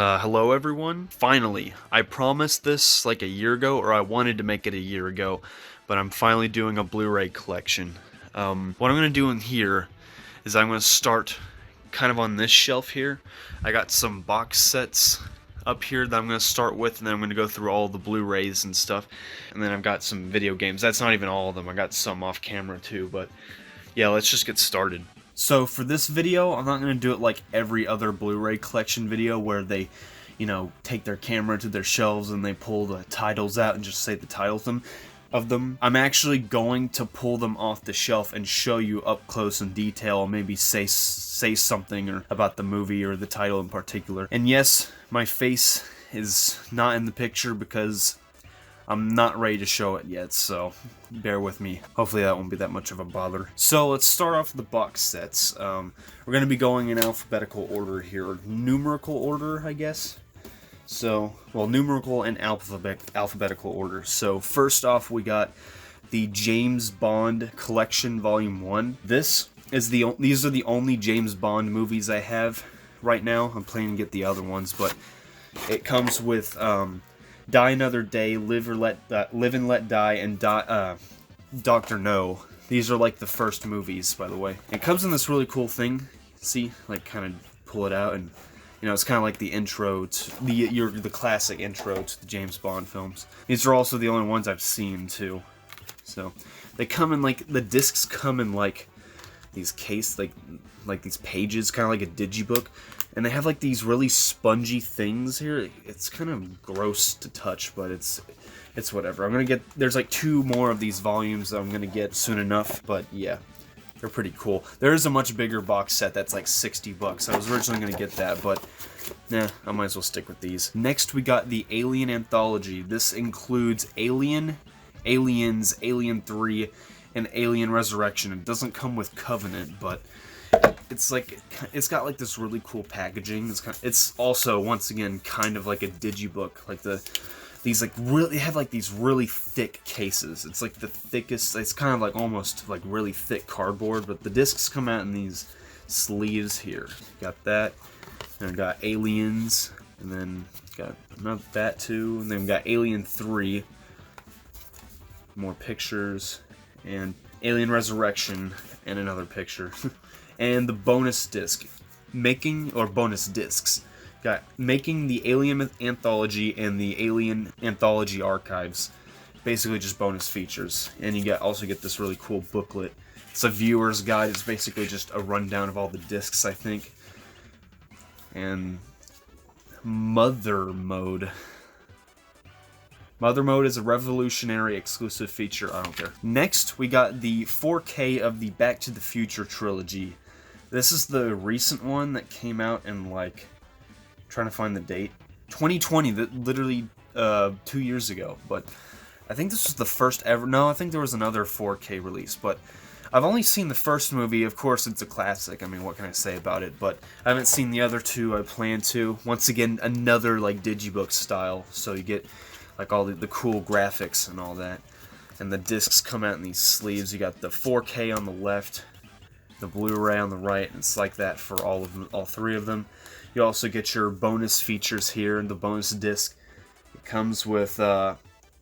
Hello everyone. Finally, I promised this like a year ago, or I wanted to make it a year ago, but I'm finally doing a Blu-ray collection. What I'm going to do in here is I'm going to start kind of on this shelf here. I got some box sets up here that I'm going to start with, and then I'm going to go through all the Blu-rays and stuff, and then I've got some video games. That's not even all of them. I got some off camera too, but yeah, let's just get started. So for this video, I'm not going to do it like every other Blu-ray collection video where they, take their camera to their shelves and they pull the titles out and just say the titles of them. I'm actually going to pull them off the shelf and show you up close in detail, maybe say something or about the movie or the title in particular. And yes, my face is not in the picture because I'm not ready to show it yet, so bear with me. Hopefully that won't be that much of a bother. So let's start off with the box sets. We're going to be going in alphabetical order here, or numerical order, I guess. So, well, numerical and alphabetical order. So first off, we got the James Bond Collection Volume 1. These are the only James Bond movies I have right now. I'm planning to get the other ones, but it comes with Die Another Day, Live and Let Die, and Dr. No. These are like the first movies, by the way. It comes in this really cool thing. See, like kind of pull it out, and it's kind of like the intro to the classic intro to the James Bond films. These are also the only ones I've seen too. So they come in like the discs come in like these like these pages, kind of like a digibook. And they have like these really spongy things here. It's kind of gross to touch, but it's whatever. There's like 2 more of these volumes that I'm gonna get soon enough, but yeah, they're pretty cool. There is a much bigger box set that's like $60. I was originally gonna get that, but nah, I might as well stick with these. Next, we got the Alien Anthology. This includes Alien, Aliens, Alien 3, and Alien Resurrection. It doesn't come with Covenant, but it's got like this really cool packaging. It's also, once again, kind of like a digibook. Like they have like these really thick cases. It's like the thickest. It's kind of like almost like really thick cardboard, but the discs come out in these sleeves here. Got that, and I got Aliens, and then got that too, and then we got Alien 3. More pictures, and Alien Resurrection, and another picture. And the bonus disc, bonus discs, making the Alien Anthology and the Alien Anthology Archives, basically just bonus features. And you also get this really cool booklet. It's a viewer's guide. It's basically just a rundown of all the discs, I think. And Mother Mode. Mother Mode is a revolutionary exclusive feature. I don't care. Next, we got the 4K of the Back to the Future trilogy. This is the recent one that came out in, like, trying to find the date, 2020, literally 2 years ago. But I think this was the first ever. No, I think there was another 4K release, but I've only seen the first movie. Of course, it's a classic. I mean, what can I say about it? But I haven't seen the other 2. I plan to. Once again, another like digibook style, so you get like all the cool graphics and all that. And the discs come out in these sleeves. You got the 4K on the left, the Blu-ray on the right, and it's like that for all 3 of them. You also get your bonus features here in the bonus disc. It comes with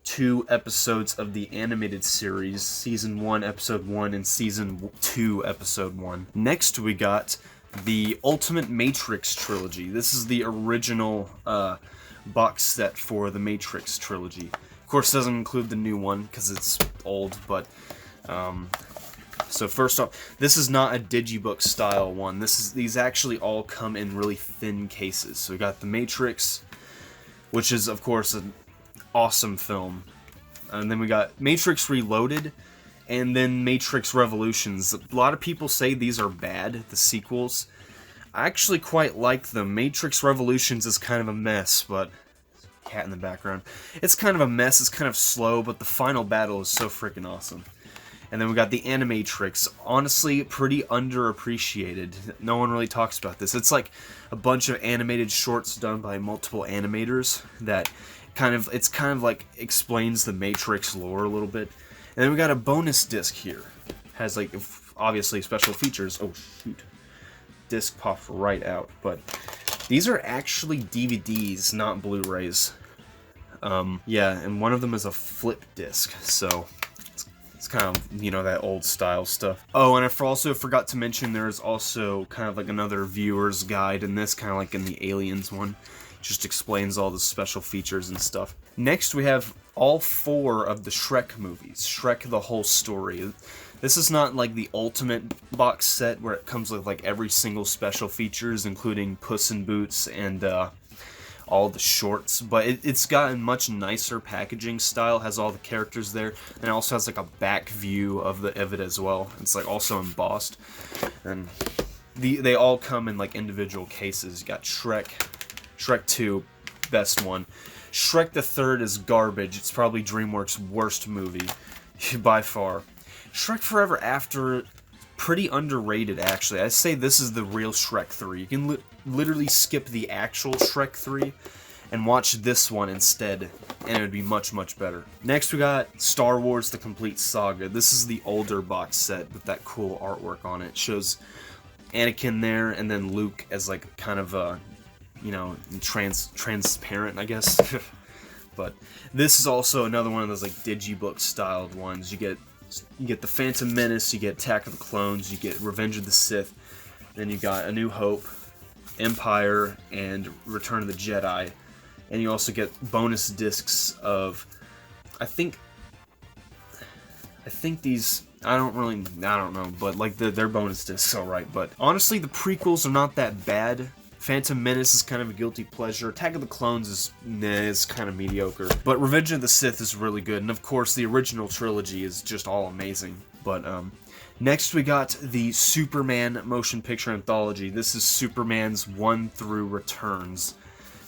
2 episodes of the animated series, Season 1, Episode 1, and Season 2, Episode 1. Next, we got the Ultimate Matrix Trilogy. This is the original box set for the Matrix trilogy. Of course, it doesn't include the new one because it's old, but so first off, this is not a digibook style one. These actually all come in really thin cases. So we got the Matrix, which is of course an awesome film, and then we got Matrix Reloaded, and then Matrix Revolutions. A lot of people say these are bad, the sequels. I actually quite like them. Matrix Revolutions is kind of a mess, but cat in the background. It's kind of a mess. It's kind of slow, but the final battle is so freaking awesome. And then we got the Animatrix. Honestly, pretty underappreciated. No one really talks about this. It's like a bunch of animated shorts done by multiple animators that kind of like explains the Matrix lore a little bit. And then we got a bonus disc here. Has like obviously special features. Oh shoot. Disc popped right out, but These are actually DVDs, not Blu-rays. Yeah, and one of them is a flip disc, so it's kind of, you know, that old style stuff. Oh, and I also forgot to mention there's also kind of like another viewer's guide in this, kind of like in the Aliens one. Just explains all the special features and stuff. Next, we have all 4 of the Shrek movies. Shrek the whole story. This is not like the ultimate box set where it comes with like every single special features, including Puss in Boots and all the shorts, but it's got a much nicer packaging style, has all the characters there, and it also has like a back view of it as well. It's like also embossed, and they all come in like individual cases. You got Shrek 2, best one. Shrek the Third is garbage. It's probably DreamWorks' worst movie by far. Shrek Forever After, pretty underrated actually. I say this is the real Shrek 3. You can literally skip the actual Shrek 3 and watch this one instead, and it would be much, much better. Next we got Star Wars The Complete Saga. This is the older box set with that cool artwork on it. It shows Anakin there, and then Luke as like kind of a, you know, transparent, I guess. But this is also another one of those like digibook styled ones. You get the Phantom Menace, you get Attack of the Clones, you get Revenge of the Sith, then you got A New Hope, Empire, and Return of the Jedi. And you also get bonus discs of, I think these, I don't know, but like they're bonus discs, alright. But honestly, the prequels are not that bad. Phantom Menace is kind of a guilty pleasure. Attack of the Clones is kind of mediocre. But Revenge of the Sith is really good. And of course, the original trilogy is just all amazing. But next we got the Superman motion picture anthology. This is Superman's 1 through Returns,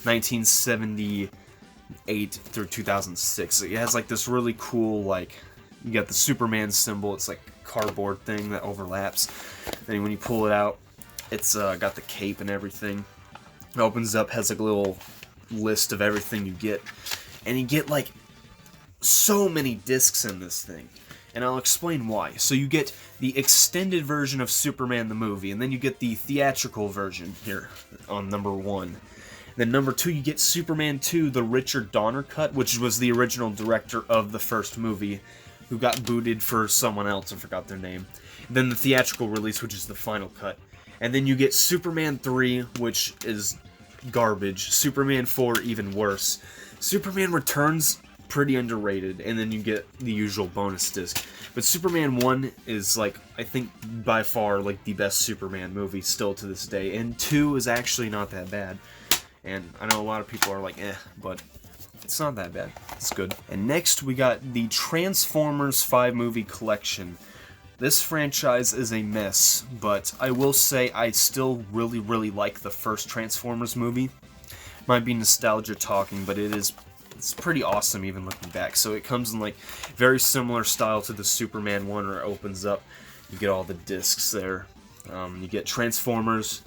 1978 through 2006. It has like this really cool, like, you got the Superman symbol. It's like a cardboard thing that overlaps. Then when you pull it out, it's got the cape and everything. It opens up, has like a little list of everything you get. And you get like so many discs in this thing. And I'll explain why. So you get the extended version of Superman the movie, and then you get the theatrical version here on number 1. Then number 2, you get Superman 2, the Richard Donner cut, which was the original director of the first movie, who got booted for someone else, I forgot their name. Then the theatrical release, which is the final cut. And then you get Superman 3, which is garbage. Superman 4, even worse. Superman Returns, pretty underrated. And then you get the usual bonus disc. But Superman 1 is, like, I think by far, like, the best Superman movie still to this day. And 2 is actually not that bad. And I know a lot of people are like, but it's not that bad. It's good. And next we got the Transformers 5 movie collection. This franchise is a mess, but I will say I still really, really like the first Transformers movie. Might be nostalgia talking, but it's pretty awesome even looking back. So it comes in like very similar style to the Superman one, where it opens up, you get all the discs there. You get Transformers,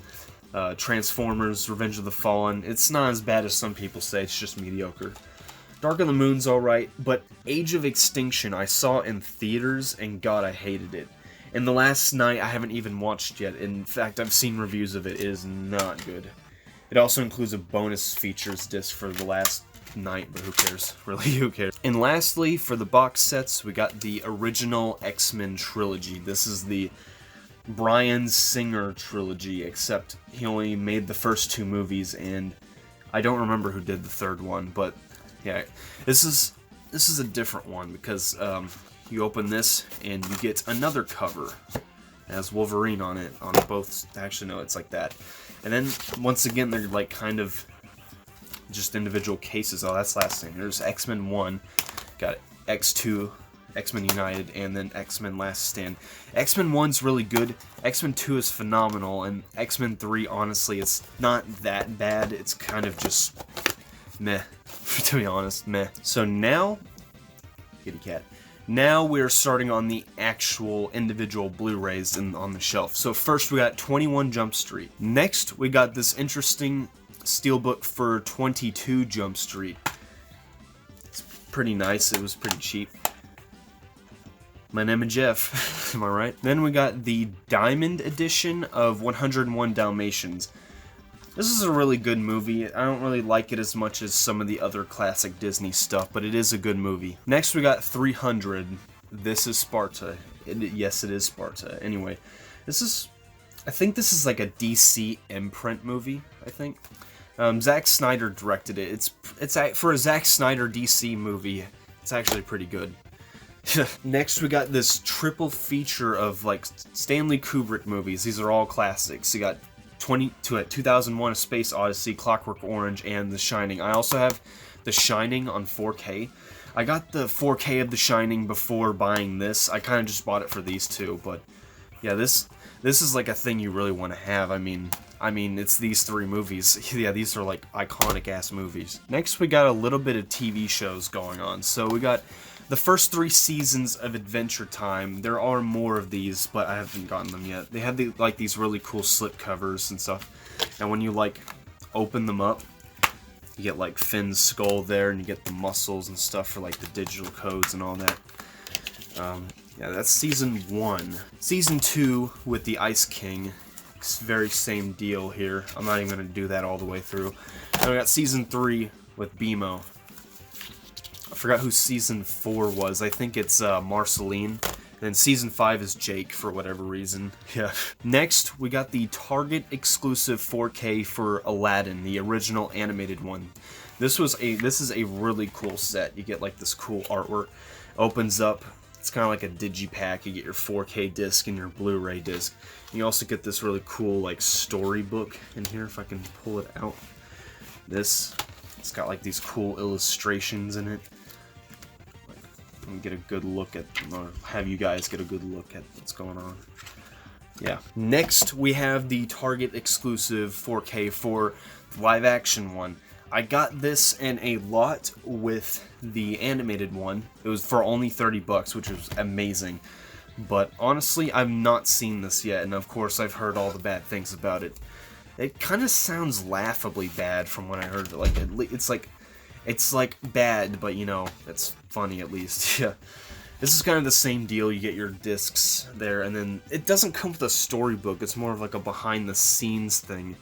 Revenge of the Fallen. It's not as bad as some people say, it's just mediocre. Dark of the Moon's alright, but Age of Extinction I saw in theaters, and god, I hated it. And the last night I haven't even watched yet. In fact, I've seen reviews of it. It is not good. It also includes a bonus features disc for the last night, but who cares? Really, who cares? And lastly, for the box sets, we got the original X-Men trilogy. This is the Bryan Singer trilogy, except he only made the first 2 movies, and I don't remember who did the third one, but yeah, this is a different one, because you open this and you get another cover. It has Wolverine on it, on both. Actually, no, it's like that. And then once again, they're like kind of just individual cases. Oh, that's last thing. There's X-Men 1, got X2, X-Men United, and then X-Men Last Stand. X-Men 1's really good. X-Men 2 is phenomenal, and X-Men 3, honestly, it's not that bad. It's kind of just meh. To be honest, meh. So now, kitty cat. Now we're starting on the actual individual Blu-rays on the shelf. So first we got 21 Jump Street. Next we got this interesting Steelbook for 22 Jump Street. It's pretty nice. It was pretty cheap. My name is Jeff. Am I right? Then we got the Diamond edition of 101 Dalmatians. This is a really good movie. I don't really like it as much as some of the other classic Disney stuff, but it is a good movie. Next we got 300. This is Sparta. Yes, it is Sparta. Anyway, I think this is like a DC imprint movie, I think. Zack Snyder directed it. For a Zack Snyder DC movie, it's actually pretty good. Next, we got this triple feature of like Stanley Kubrick movies. These are all classics. You got 2001: A Space Odyssey, Clockwork Orange, and The Shining. I also have The Shining on 4K. I got the 4K of The Shining before buying this. I kind of just bought it for these two, but yeah, this is like a thing you really want to have. I mean, it's these three movies. Yeah, these are like iconic-ass movies. Next, we got a little bit of TV shows going on. So we got the first 3 seasons of Adventure Time. There are more of these, but I haven't gotten them yet. They have these really cool slip covers and stuff. And when you like open them up, you get like Finn's skull there, and you get the muscles and stuff for like the digital codes and all that. Yeah, that's season 1. Season 2 with the Ice King. It's very same deal here. I'm not even going to do that all the way through. And we got season 3 with BMO. I forgot who season 4 was. I think it's Marceline. And season 5 is Jake for whatever reason. Yeah. Next, we got the Target exclusive 4K for Aladdin, the original animated one. This is a really cool set. You get like this cool artwork. Opens up. It's kind of like a digipack. You get your 4K disc and your Blu-ray disc. You also get this really cool like storybook in here, if I can pull it out. It's got like these cool illustrations in it. Let me get a good look at, or have you guys get a good look at what's going on. Yeah. Next, we have the Target exclusive 4K for live action one. I got this in a lot with the animated one. It was for only 30 bucks, which was amazing. But honestly, I've not seen this yet, and of course I've heard all the bad things about it. It kind of sounds laughably bad from what I heard. Like it's like bad, but you know, it's funny at least. Yeah. This is kind of the same deal. You get your discs there, and then it doesn't come with a storybook. It's more of like a behind-the-scenes thing.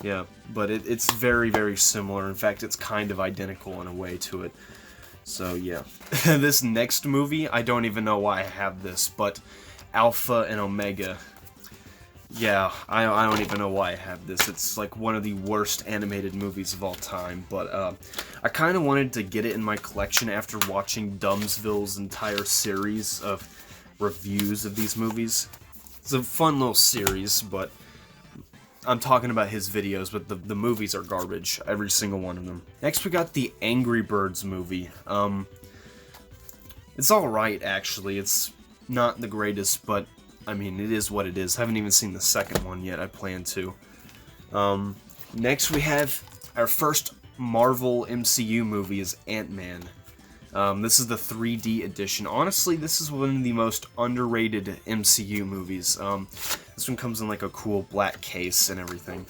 Yeah, but it's very, very similar. In fact, it's kind of identical in a way to it. So, yeah. This next movie, I don't even know why I have this, but Alpha and Omega. Yeah, I don't even know why I have this. It's like one of the worst animated movies of all time, but I kind of wanted to get it in my collection after watching Dumbsville's entire series of reviews of these movies. It's a fun little series, but I'm talking about his videos, but the movies are garbage. Every single one of them. Next, we got the Angry Birds movie. It's alright, actually. It's not the greatest, but, I mean, it is what it is. I haven't even seen the second one yet. I plan to. Next, we have our first Marvel MCU movie is Ant-Man. This is the 3D edition. Honestly, this is one of the most underrated MCU movies. This one comes in like a cool black case and everything.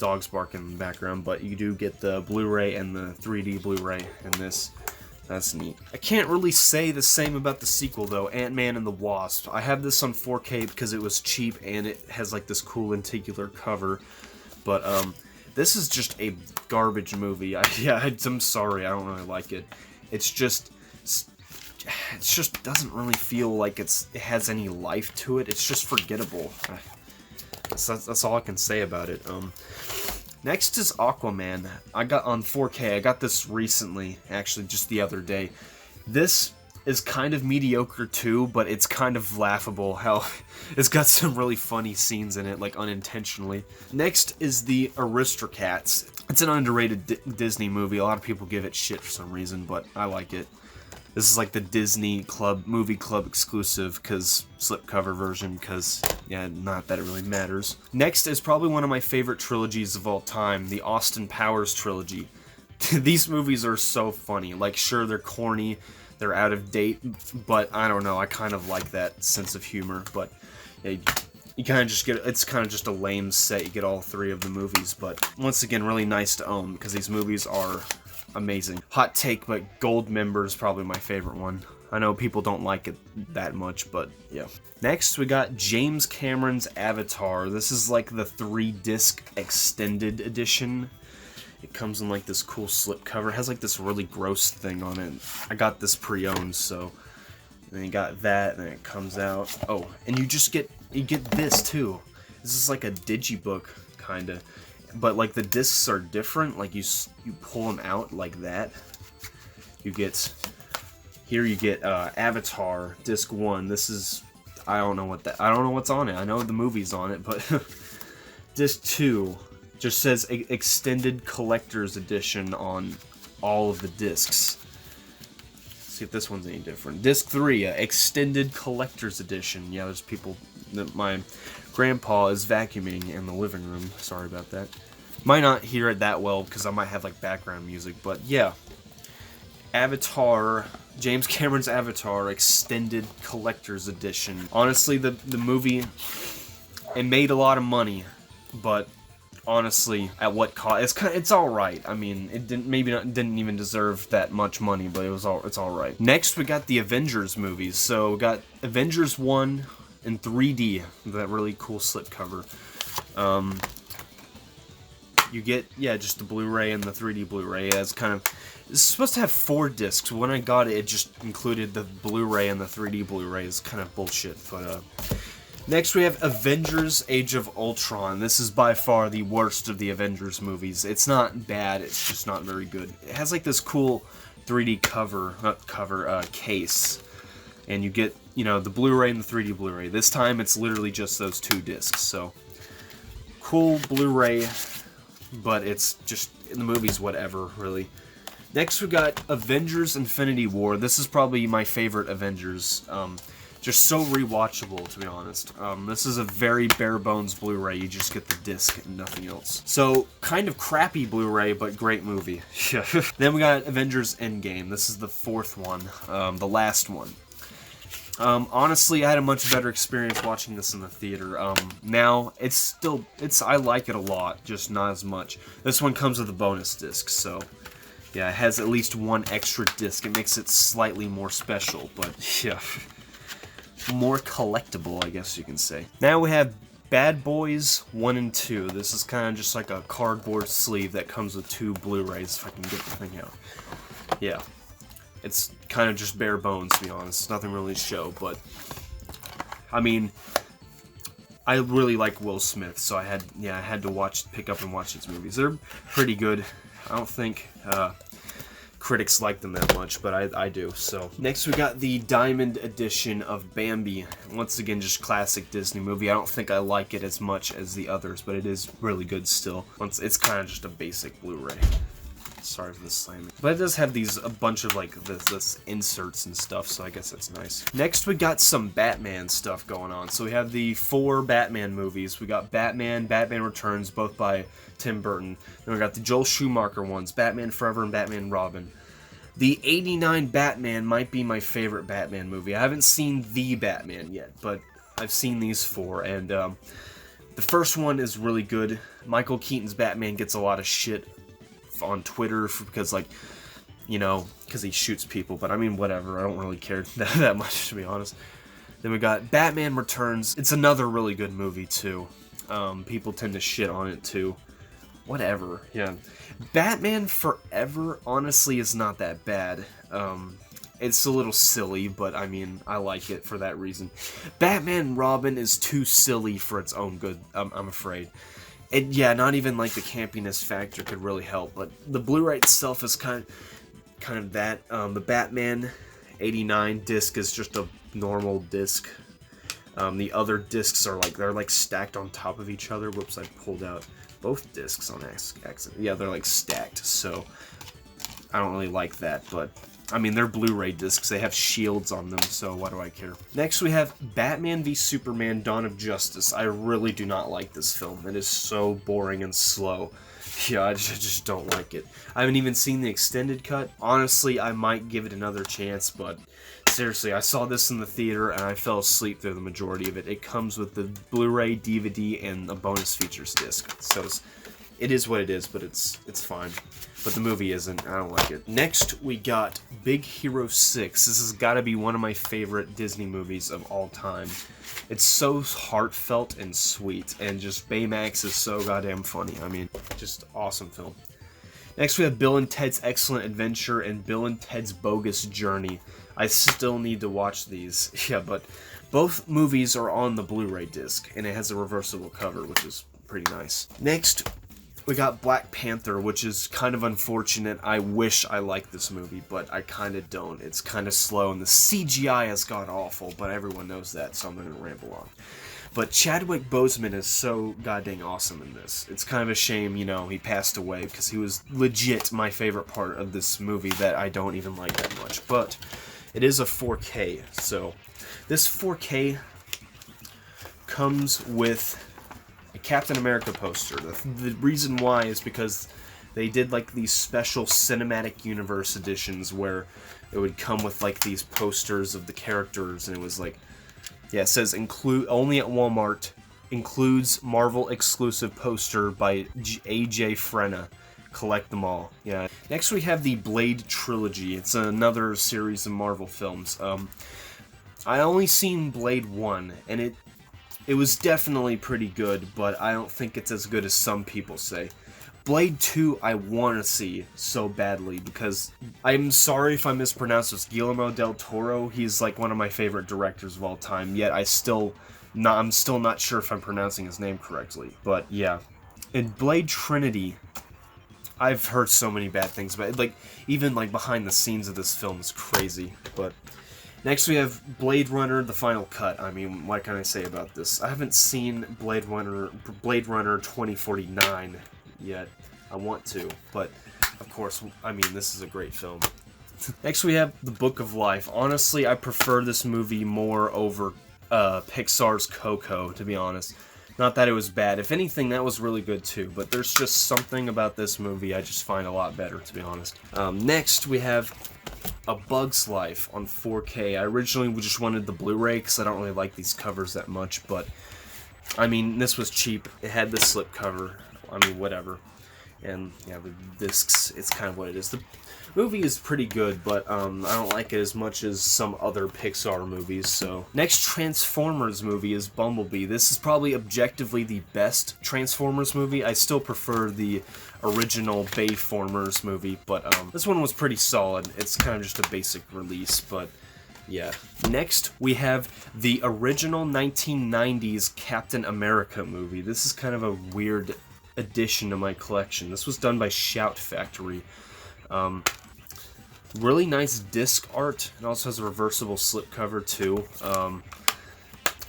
Dogs barking in the background, but you do get the Blu-ray and the 3D Blu-ray in this. That's neat. I can't really say the same about the sequel, though, Ant-Man and the Wasp. I have this on 4K because it was cheap and it has like this cool lenticular cover. But this is just a garbage movie. I'm sorry, I don't really like it. It just doesn't really feel like it has any life to it. It's just forgettable. That's all I can say about it. Next is Aquaman. I got on 4K. I got this recently, actually, just the other day. This is kind of mediocre too, but it's kind of laughable how it's got some really funny scenes in it, like unintentionally. Next is the Aristocats. It's an underrated Disney movie. A lot of people give it shit for some reason, but I like it. This is like the Disney movie club exclusive, slipcover version, because, yeah, not that it really matters. Next is probably one of my favorite trilogies of all time, the Austin Powers trilogy. These movies are so funny. Like, sure, they're corny, they're out of date, but I don't know, I kind of like that sense of humor, but yeah, you kind of just get, it's kind of just a lame set, you get all 3 of the movies, but once again, really nice to own, because these movies are amazing. Hot take, but Goldmember is probably my favorite one. I know people don't like it that much, but yeah. Next, we got James Cameron's Avatar. This is like the 3-disc extended edition. It comes in like this cool slipcover. It has like this really gross thing on it. I got this pre-owned, so then you got that, and then it comes out. Oh, and you get this too. This is like a digibook kinda, but like the discs are different. Like you pull them out like that. You get Avatar disc 1. This is, I don't know what's on it. I know the movie's on it, but disc 2 just says extended collector's edition on all of the discs. Let's see if this one's any different. Disc 3, extended collector's edition. Yeah, there's people. My grandpa is vacuuming in the living room. Sorry about that. Might not hear it that well because I might have like background music, but yeah. Avatar, James Cameron's Avatar Extended Collector's Edition. Honestly, the movie, it made a lot of money, but honestly, at what cost? It's all right. I mean, it didn't even deserve that much money, but it's all right. Next, we got the Avengers movies. So we got Avengers 1 in 3D, that really cool slipcover. You get, yeah, just the Blu-ray and the 3D Blu-ray. It's supposed to have 4 discs. When I got it, it just included the Blu-ray and the 3D Blu-ray. It's kind of bullshit, but next we have Avengers Age of Ultron. This is by far the worst of the Avengers movies. It's not bad, it's just not very good. It has like this cool 3D case. And you get, the Blu-ray and the 3D Blu-ray. This time it's literally just those 2 discs, so cool Blu-ray, but it's just, in the movies, whatever, really. Next we got Avengers Infinity War. This is probably my favorite Avengers. Just so rewatchable, to be honest. This is a very bare-bones Blu-ray. You just get the disc and nothing else. So, kind of crappy Blu-ray, but great movie. Then we got Avengers Endgame. This is the 4th one, the last one. Honestly, I had a much better experience watching this in the theater. Now, I like it a lot, just not as much. This one comes with a bonus disc, so yeah, it has at least 1 extra disc. It makes it slightly more special, but yeah, more collectible, I guess you can say. Now we have Bad Boys 1 and 2. This is kind of just like a cardboard sleeve that comes with 2 Blu-rays, if I can get the thing out. Yeah. It's kind of just bare bones, to be honest. Nothing really to show, but I mean, I really like Will Smith, so I had to pick up and watch these movies. They're pretty good. I don't think critics like them that much, but I do. So next we got the Diamond edition of Bambi. Once again, just classic Disney movie. I don't think I like it as much as the others, but it is really good still. It's kind of just a basic Blu-ray. Sorry for the slamming. But it does have a bunch of like this inserts and stuff, so I guess that's nice. Next we got some Batman stuff going on. So we have the 4 Batman movies. We got Batman Returns, both by Tim Burton. Then we got the Joel Schumacher ones, Batman Forever and Batman Robin. The '89 Batman might be my favorite Batman movie. I haven't seen the Batman yet, but I've seen these 4, and the first one is really good. Michael Keaton's Batman gets a lot of shit on Twitter because because he shoots people, but I mean, whatever, I don't really care that much, to be honest. Then we got Batman Returns. It's another really good movie too. People tend to shit on it too. Whatever, yeah. Batman Forever honestly is not that bad. It's a little silly, but I mean, I like it for that reason. Batman Robin is too silly for its own good, I'm afraid. Yeah, not even like the campiness factor could really help, but the Blu-ray itself is kind of that. The Batman '89 disc is just a normal disc. The other discs are they're stacked on top of each other. Whoops, I pulled out both discs on accident. Yeah, they're stacked, so I don't really like that, but I mean, they're Blu-ray discs. They have shields on them, so why do I care? Next, we have Batman v Superman: Dawn of Justice. I really do not like this film. It is so boring and slow. Yeah, I just don't like it. I haven't even seen the extended cut. Honestly, I might give it another chance, but seriously, I saw this in the theater and I fell asleep through the majority of it. It comes with the Blu-ray, DVD, and a bonus features disc. So it is what it is, but it's fine. But the movie isn't. I don't like it. Next, we got Big Hero 6. This has got to be one of my favorite Disney movies of all time. It's so heartfelt and sweet, and just Baymax is so goddamn funny. I mean, just awesome film. Next, we have Bill and Ted's Excellent Adventure and Bill and Ted's Bogus Journey. I still need to watch these. Yeah, but both movies are on the Blu-ray disc, and it has a reversible cover, which is pretty nice. Next, we got Black Panther, which is kind of unfortunate. I wish I liked this movie, but I kind of don't. It's kind of slow, and the CGI has got awful, but everyone knows that, so I'm going to ramble on. But Chadwick Boseman is so goddamn awesome in this. It's kind of a shame, you know, he passed away, because he was legit my favorite part of this movie that I don't even like that much. But it is a 4K, so this 4K comes with a Captain America poster. The reason why is because they did like these special cinematic universe editions where it would come with like these posters of the characters, and it was like, yeah, it says include only at Walmart, includes Marvel exclusive poster by AJ Frenna. Collect them all. Yeah. Next we have the Blade trilogy. It's another series of Marvel films. I only seen Blade 1, and it was definitely pretty good, but I don't think it's as good as some people say. Blade 2 I want to see so badly, because I'm sorry if I mispronounce this. Guillermo del Toro, he's like one of my favorite directors of all time, yet I'm still not sure if I'm pronouncing his name correctly. But yeah. In Blade Trinity, I've heard so many bad things about it. Like, even like behind the scenes of this film is crazy. But next we have Blade Runner: The Final Cut. I mean, what can I say about this? I haven't seen Blade Runner 2049 yet. I want to, but of course, I mean, this is a great film. Next we have The Book of Life. Honestly, I prefer this movie more over Pixar's Coco, to be honest. Not that it was bad. If anything, that was really good too, but there's just something about this movie I just find a lot better, to be honest. Next, we have A Bug's Life on 4K. I originally just wanted the Blu-ray because I don't really like these covers that much, but I mean, this was cheap. It had the slip cover. I mean, whatever. And yeah, the discs, it's kind of what it is. The movie is pretty good, but I don't like it as much as some other Pixar movies, so. Next Transformers movie is Bumblebee. This is probably objectively the best Transformers movie. I still prefer the original Bayformers movie, but this one was pretty solid. It's kind of just a basic release, but yeah. Next, we have the original 1990s Captain America movie. This is kind of a weird addition to my collection. This was done by Shout Factory. Really nice disc art. It also has a reversible slipcover too.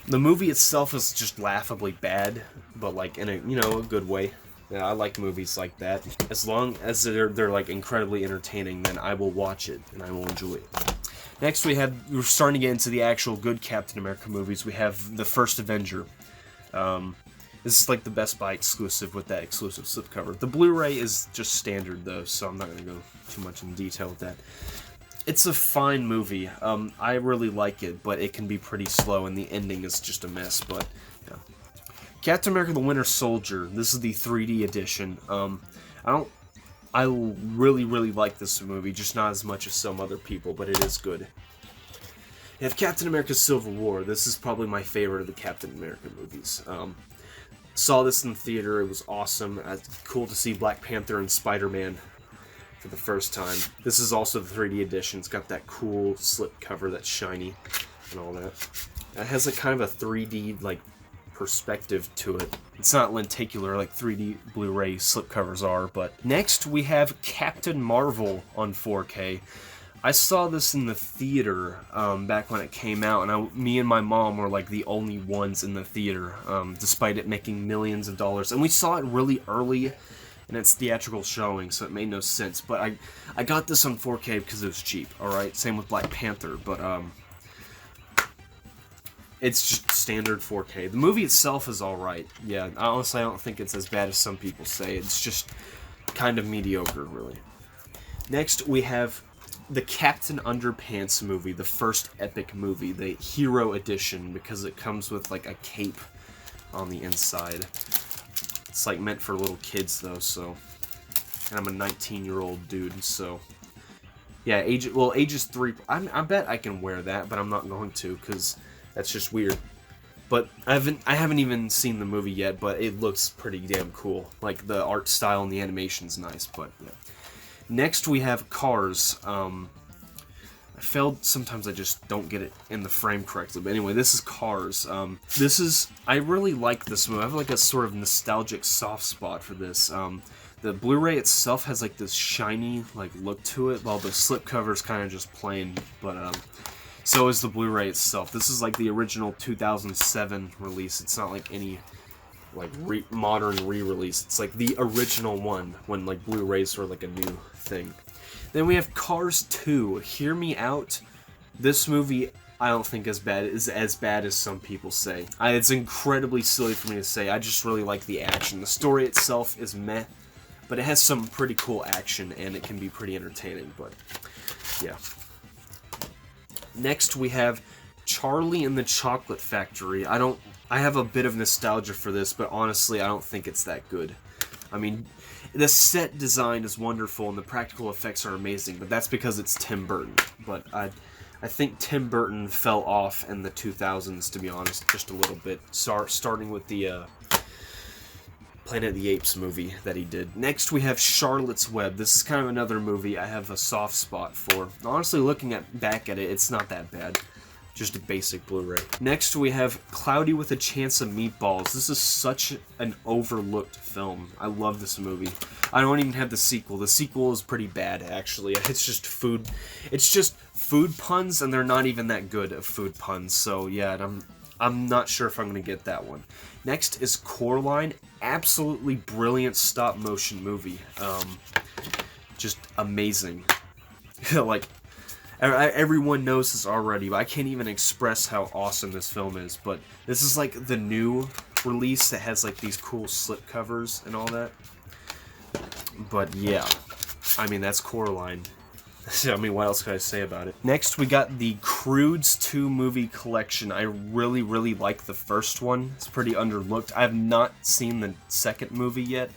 The movie itself is just laughably bad, but like in a, you know, a good way. Yeah, I like movies like that. As long as they're like incredibly entertaining, then I will watch it and I will enjoy it. Next, we're starting to get into the actual good Captain America movies. We have The First Avenger. This is like the Best Buy exclusive with that exclusive slipcover. The Blu-ray is just standard though, so I'm not going to go too much in detail with that. It's a fine movie. I really like it, but it can be pretty slow, and the ending is just a mess, but yeah. Captain America: The Winter Soldier. This is the 3D edition. I really like this movie, just not as much as some other people, but it is good. You have Captain America: Civil War. This is probably my favorite of the Captain America movies. Saw this in the theater. It was awesome. Cool to see Black Panther and Spider-Man for the first time. This is also the 3D edition. It's got that cool slip cover that's shiny and all that. It has a kind of a 3D like perspective to it. It's not lenticular like 3D Blu-ray slipcovers are, but next we have Captain Marvel on 4K. I saw this in the theater back when it came out, and me and my mom were like the only ones in the theater, despite it making millions of dollars. And we saw it really early in its theatrical showing, so it made no sense. But I got this on 4K because it was cheap, alright? Same with Black Panther, but it's just standard 4K. The movie itself is alright. Yeah, honestly, I don't think it's as bad as some people say. It's just kind of mediocre, really. Next, we have the Captain Underpants movie, the first epic movie, the Hero Edition, because it comes with like a cape on the inside. It's like meant for little kids though, so. And I'm a 19-year-old dude, so. Yeah, ages 3. I bet I can wear that, but I'm not going to, because that's just weird. But I haven't even seen the movie yet, but it looks pretty damn cool. Like, the art style and the animation's nice, but yeah. Next, we have Cars. Sometimes I just don't get it in the frame correctly, but anyway, this is Cars. I really like this movie. I have like a sort of nostalgic soft spot for this. The Blu-ray itself has like this shiny like look to it, while the slipcover is kind of just plain, but so is the Blu-ray itself. This is like the original 2007 release. It's not like any like modern re-release. It's like the original one when like Blu-rays were like a new thing. Then we have Cars 2. Hear me out. This movie I don't think is as bad as some people say. It's incredibly silly for me to say. I just really like the action. The story itself is meh, but it has some pretty cool action and it can be pretty entertaining. But yeah. Next we have Charlie and the Chocolate Factory. I have a bit of nostalgia for this, but honestly I don't think it's that good. I mean, the set design is wonderful and the practical effects are amazing, but that's because it's Tim Burton. But I think Tim Burton fell off in the 2000s, to be honest, just a little bit. Starting with the Planet of the Apes movie that he did. Next we have Charlotte's Web. This is kind of another movie I have a soft spot for. Honestly, looking back at it, it's not that bad. Just a basic Blu-ray. Next we have Cloudy with a Chance of Meatballs. This is such an overlooked film. I love this movie. I don't even have the sequel. The sequel is pretty bad, actually. It's just food puns, and they're not even that good of food puns. So yeah, I'm not sure if I'm gonna get that one. Next is Coraline. Absolutely brilliant stop motion movie. Just amazing. Like, everyone knows this already, but I can't even express how awesome this film is. But this is like the new release that has like these cool slip covers and all that. But yeah, I mean, that's Coraline. I mean, what else can I say about it? Next, we got the Croods 2 movie collection. I really, really like the first one. It's pretty underlooked. I have not seen the second movie yet.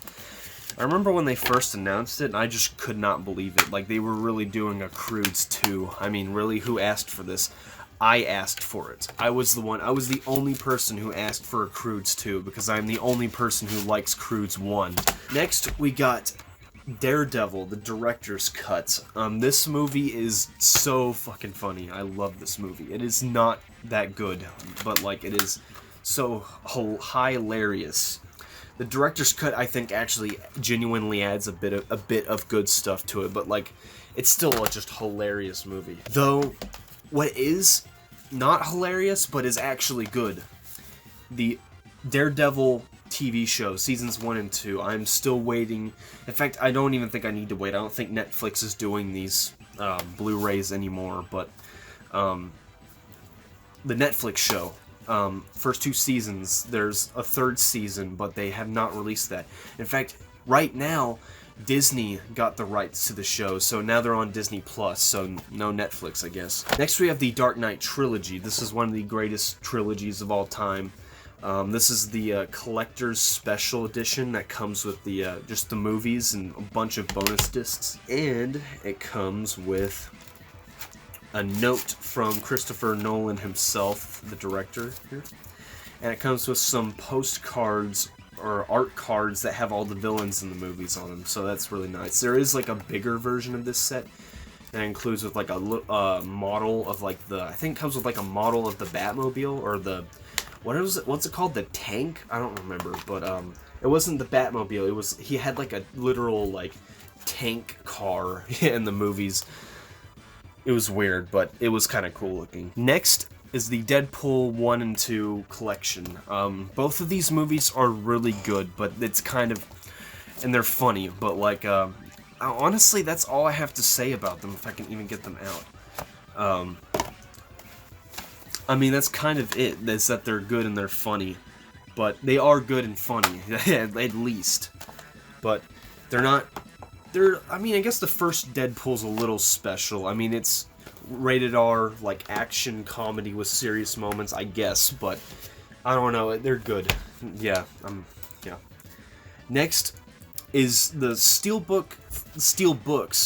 I remember when they first announced it, and I just could not believe it. Like, they were really doing a Croods 2. I mean, really, who asked for this? I asked for it. I was the only person who asked for a Croods 2, because I'm the only person who likes Croods 1. Next, we got Daredevil, the director's cut. This movie is so fucking funny. I love this movie. It is not that good, but, like, it is so hilarious. The director's cut, I think, actually genuinely adds a bit of good stuff to it, but like, it's still a just hilarious movie. Though, what is not hilarious, but is actually good, the Daredevil TV show, seasons 1 and 2, I'm still waiting. In fact, I don't even think I need to wait. I don't think Netflix is doing these Blu-rays anymore, but the Netflix show, first 2 seasons, there's a 3rd season, but they have not released that. In fact, right now, Disney got the rights to the show, so now they're on Disney Plus, so no Netflix, I guess. Next we have the Dark Knight trilogy. This is one of the greatest trilogies of all time. This is the collector's special edition that comes with the just the movies and a bunch of bonus discs, and it comes with a note from Christopher Nolan himself, the director here, and it comes with some postcards or art cards that have all the villains in the movies on them, so that's really nice. There is like a bigger version of this set that includes with like a model of like I think it comes with like a model of the Batmobile, or the what's it called, the tank? I don't remember, but it wasn't the Batmobile. He had like a literal like tank car in the movies. It was weird, but it was kind of cool looking. Next is the Deadpool 1 and 2 collection. Both of these movies are really good, but it's kind of, and they're funny, but like, honestly, that's all I have to say about them, if I can even get them out. I mean, that's kind of it, is that they're good and they're funny, but they are good and funny, at least. But they're not, I mean, I guess the first Deadpool's a little special. I mean, it's rated R, like action comedy with serious moments, I guess, but I don't know, they're good. Yeah, yeah. Next is the Steelbooks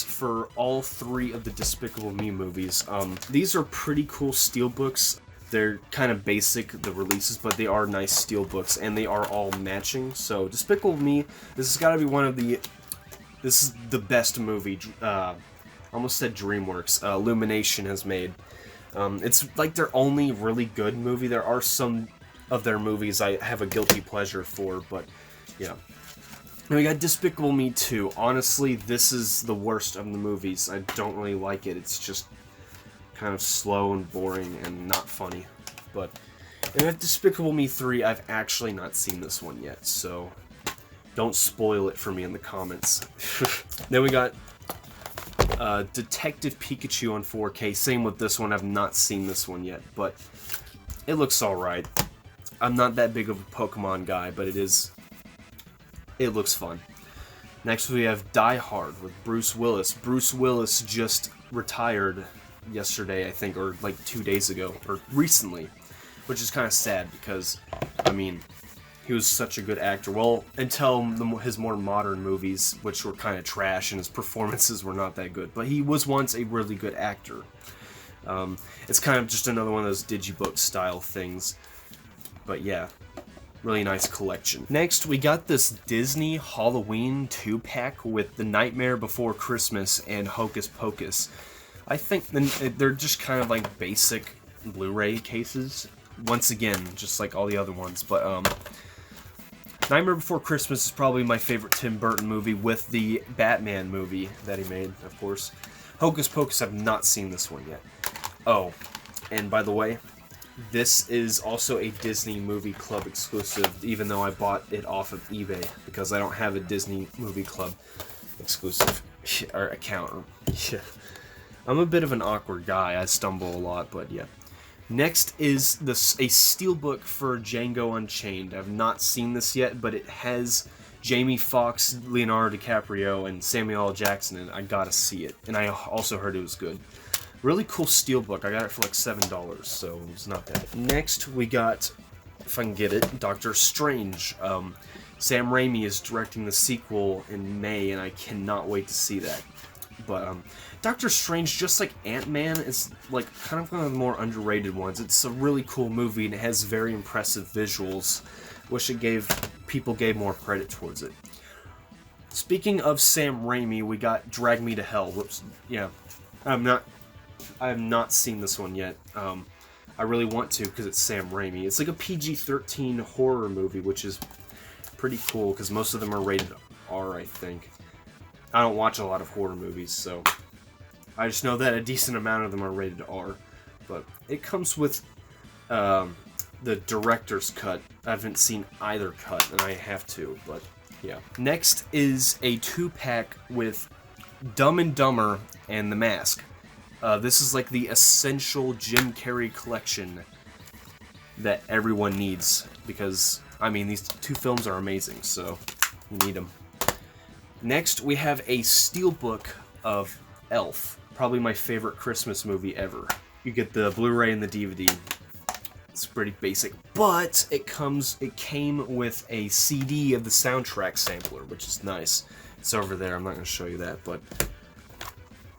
for all 3 of the Despicable Me movies. These are pretty cool Steelbooks. They're kind of basic, the releases, but they are nice Steelbooks, and they are all matching. So Despicable Me, this has got to be this is the best movie, almost said DreamWorks, Illumination has made. It's like their only really good movie. There are some of their movies I have a guilty pleasure for, but yeah. Now we got Despicable Me 2. Honestly, this is the worst of the movies. I don't really like it. It's just kind of slow and boring and not funny. But and with Despicable Me 3, I've actually not seen this one yet, so don't spoil it for me in the comments. Then we got Detective Pikachu on 4K. Same with this one. I've not seen this one yet, but it looks alright. I'm not that big of a Pokemon guy, but it looks fun. Next we have Die Hard with Bruce Willis. Bruce Willis just retired yesterday, I think, or like 2 days ago, or recently, which is kind of sad because, I mean, he was such a good actor. Well, until his more modern movies, which were kind of trash, and his performances were not that good. But he was once a really good actor. It's kind of just another one of those digibook style things. But yeah, really nice collection. Next, we got this Disney Halloween 2-pack with The Nightmare Before Christmas and Hocus Pocus. I think they're just kind of like basic Blu-ray cases. Once again, just like all the other ones. But Nightmare Before Christmas is probably my favorite Tim Burton movie, with the Batman movie that he made, of course. Hocus Pocus, I've not seen this one yet. Oh, and by the way, this is also a Disney Movie Club exclusive, even though I bought it off of eBay, because I don't have a Disney Movie Club exclusive or account. Yeah. I'm a bit of an awkward guy. I stumble a lot, but yeah. Next is a Steelbook for Django Unchained. I've not seen this yet, but it has Jamie Foxx, Leonardo DiCaprio, and Samuel L. Jackson, and I gotta see it. And I also heard it was good. Really cool Steelbook. I got it for like $7, so it's not bad. Next, we got, if I can get it, Doctor Strange. Sam Raimi is directing the sequel in May, and I cannot wait to see that. But Doctor Strange, just like Ant-Man, is like kind of one of the more underrated ones. It's a really cool movie, and it has very impressive visuals. Wish people gave more credit towards it. Speaking of Sam Raimi, we got Drag Me to Hell. Whoops. Yeah, I have not seen this one yet. I really want to because it's Sam Raimi. It's like a PG-13 horror movie, which is pretty cool because most of them are rated R, I think. I don't watch a lot of horror movies, so I just know that a decent amount of them are rated R. But it comes with the director's cut. I haven't seen either cut, and I have to, but yeah. Next is a 2-pack with Dumb and Dumber and The Mask. This is like the essential Jim Carrey collection that everyone needs, because, I mean, these 2 films are amazing, so you need them. Next, we have a Steelbook of Elf, probably my favorite Christmas movie ever. You get the Blu-ray and the DVD. It's pretty basic, but it came with a CD of the soundtrack sampler, which is nice. It's over there. I'm not going to show you that, but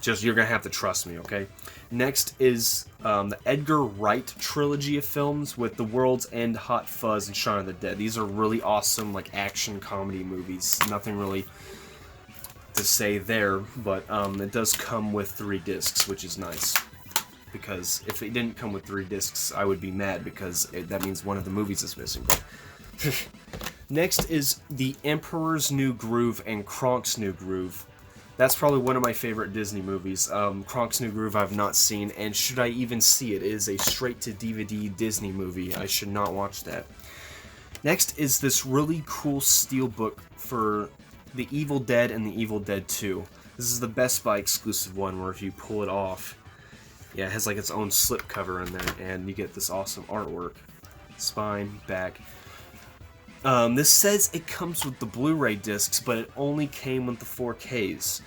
you're going to have to trust me, okay? Next is the Edgar Wright trilogy of films with The World's End, Hot Fuzz, and Shaun of the Dead. These are really awesome, like, action comedy movies. Nothing really to say there, but it does come with 3 discs, which is nice. Because if it didn't come with 3 discs, I would be mad, because that means one of the movies is missing. But next is The Emperor's New Groove and Kronk's New Groove. That's probably one of my favorite Disney movies. Kronk's New Groove I've not seen, and should I even see it? It is a straight-to-DVD Disney movie. I should not watch that. Next is this really cool Steelbook for The Evil Dead and The Evil Dead 2. This is the Best Buy exclusive one, where if you pull it off, yeah, it has like its own slip cover in there, and you get this awesome artwork. Spine, back. This says it comes with the Blu-ray discs, but it only came with the 4Ks.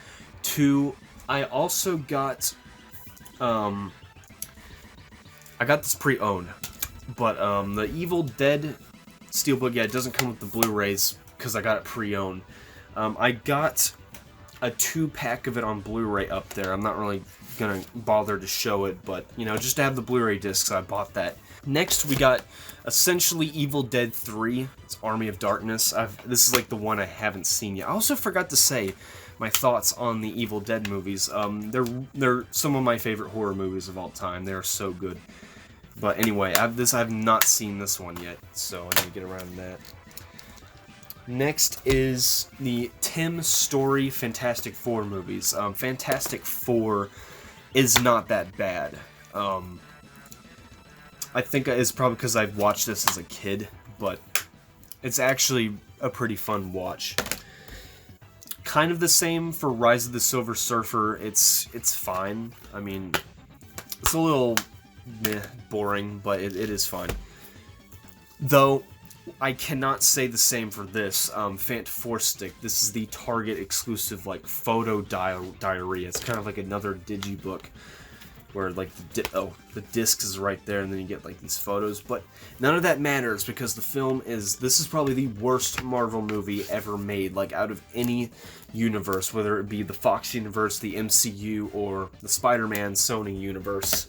I also got, I got this pre-owned, but the Evil Dead Steelbook, yeah, it doesn't come with the Blu-rays, because I got it pre-owned. I got a 2-pack of it on Blu-ray up there. I'm not really gonna bother to show it, but you know, just to have the Blu-ray discs, I bought that. Next, we got essentially Evil Dead 3. It's Army of Darkness. This is like the one I haven't seen yet. I also forgot to say my thoughts on the Evil Dead movies. They're some of my favorite horror movies of all time. They're so good. But anyway, I've not seen this one yet, so I need to get around to that. Next is the Tim Story Fantastic Four movies. Fantastic Four is not that bad. I think it's probably because I've watched this as a kid, but it's actually a pretty fun watch. Kind of the same for Rise of the Silver Surfer. It's fine. I mean, it's a little boring, but it is fine. Though, I cannot say the same for this, Fant4stic. This is the Target exclusive, like, photo diary. It's kind of like another digibook, where, like, the disc is right there, and then you get, like, these photos. But none of that matters, because this is probably the worst Marvel movie ever made, like, out of any universe, whether it be the Fox universe, the MCU, or the Spider-Man Sony universe.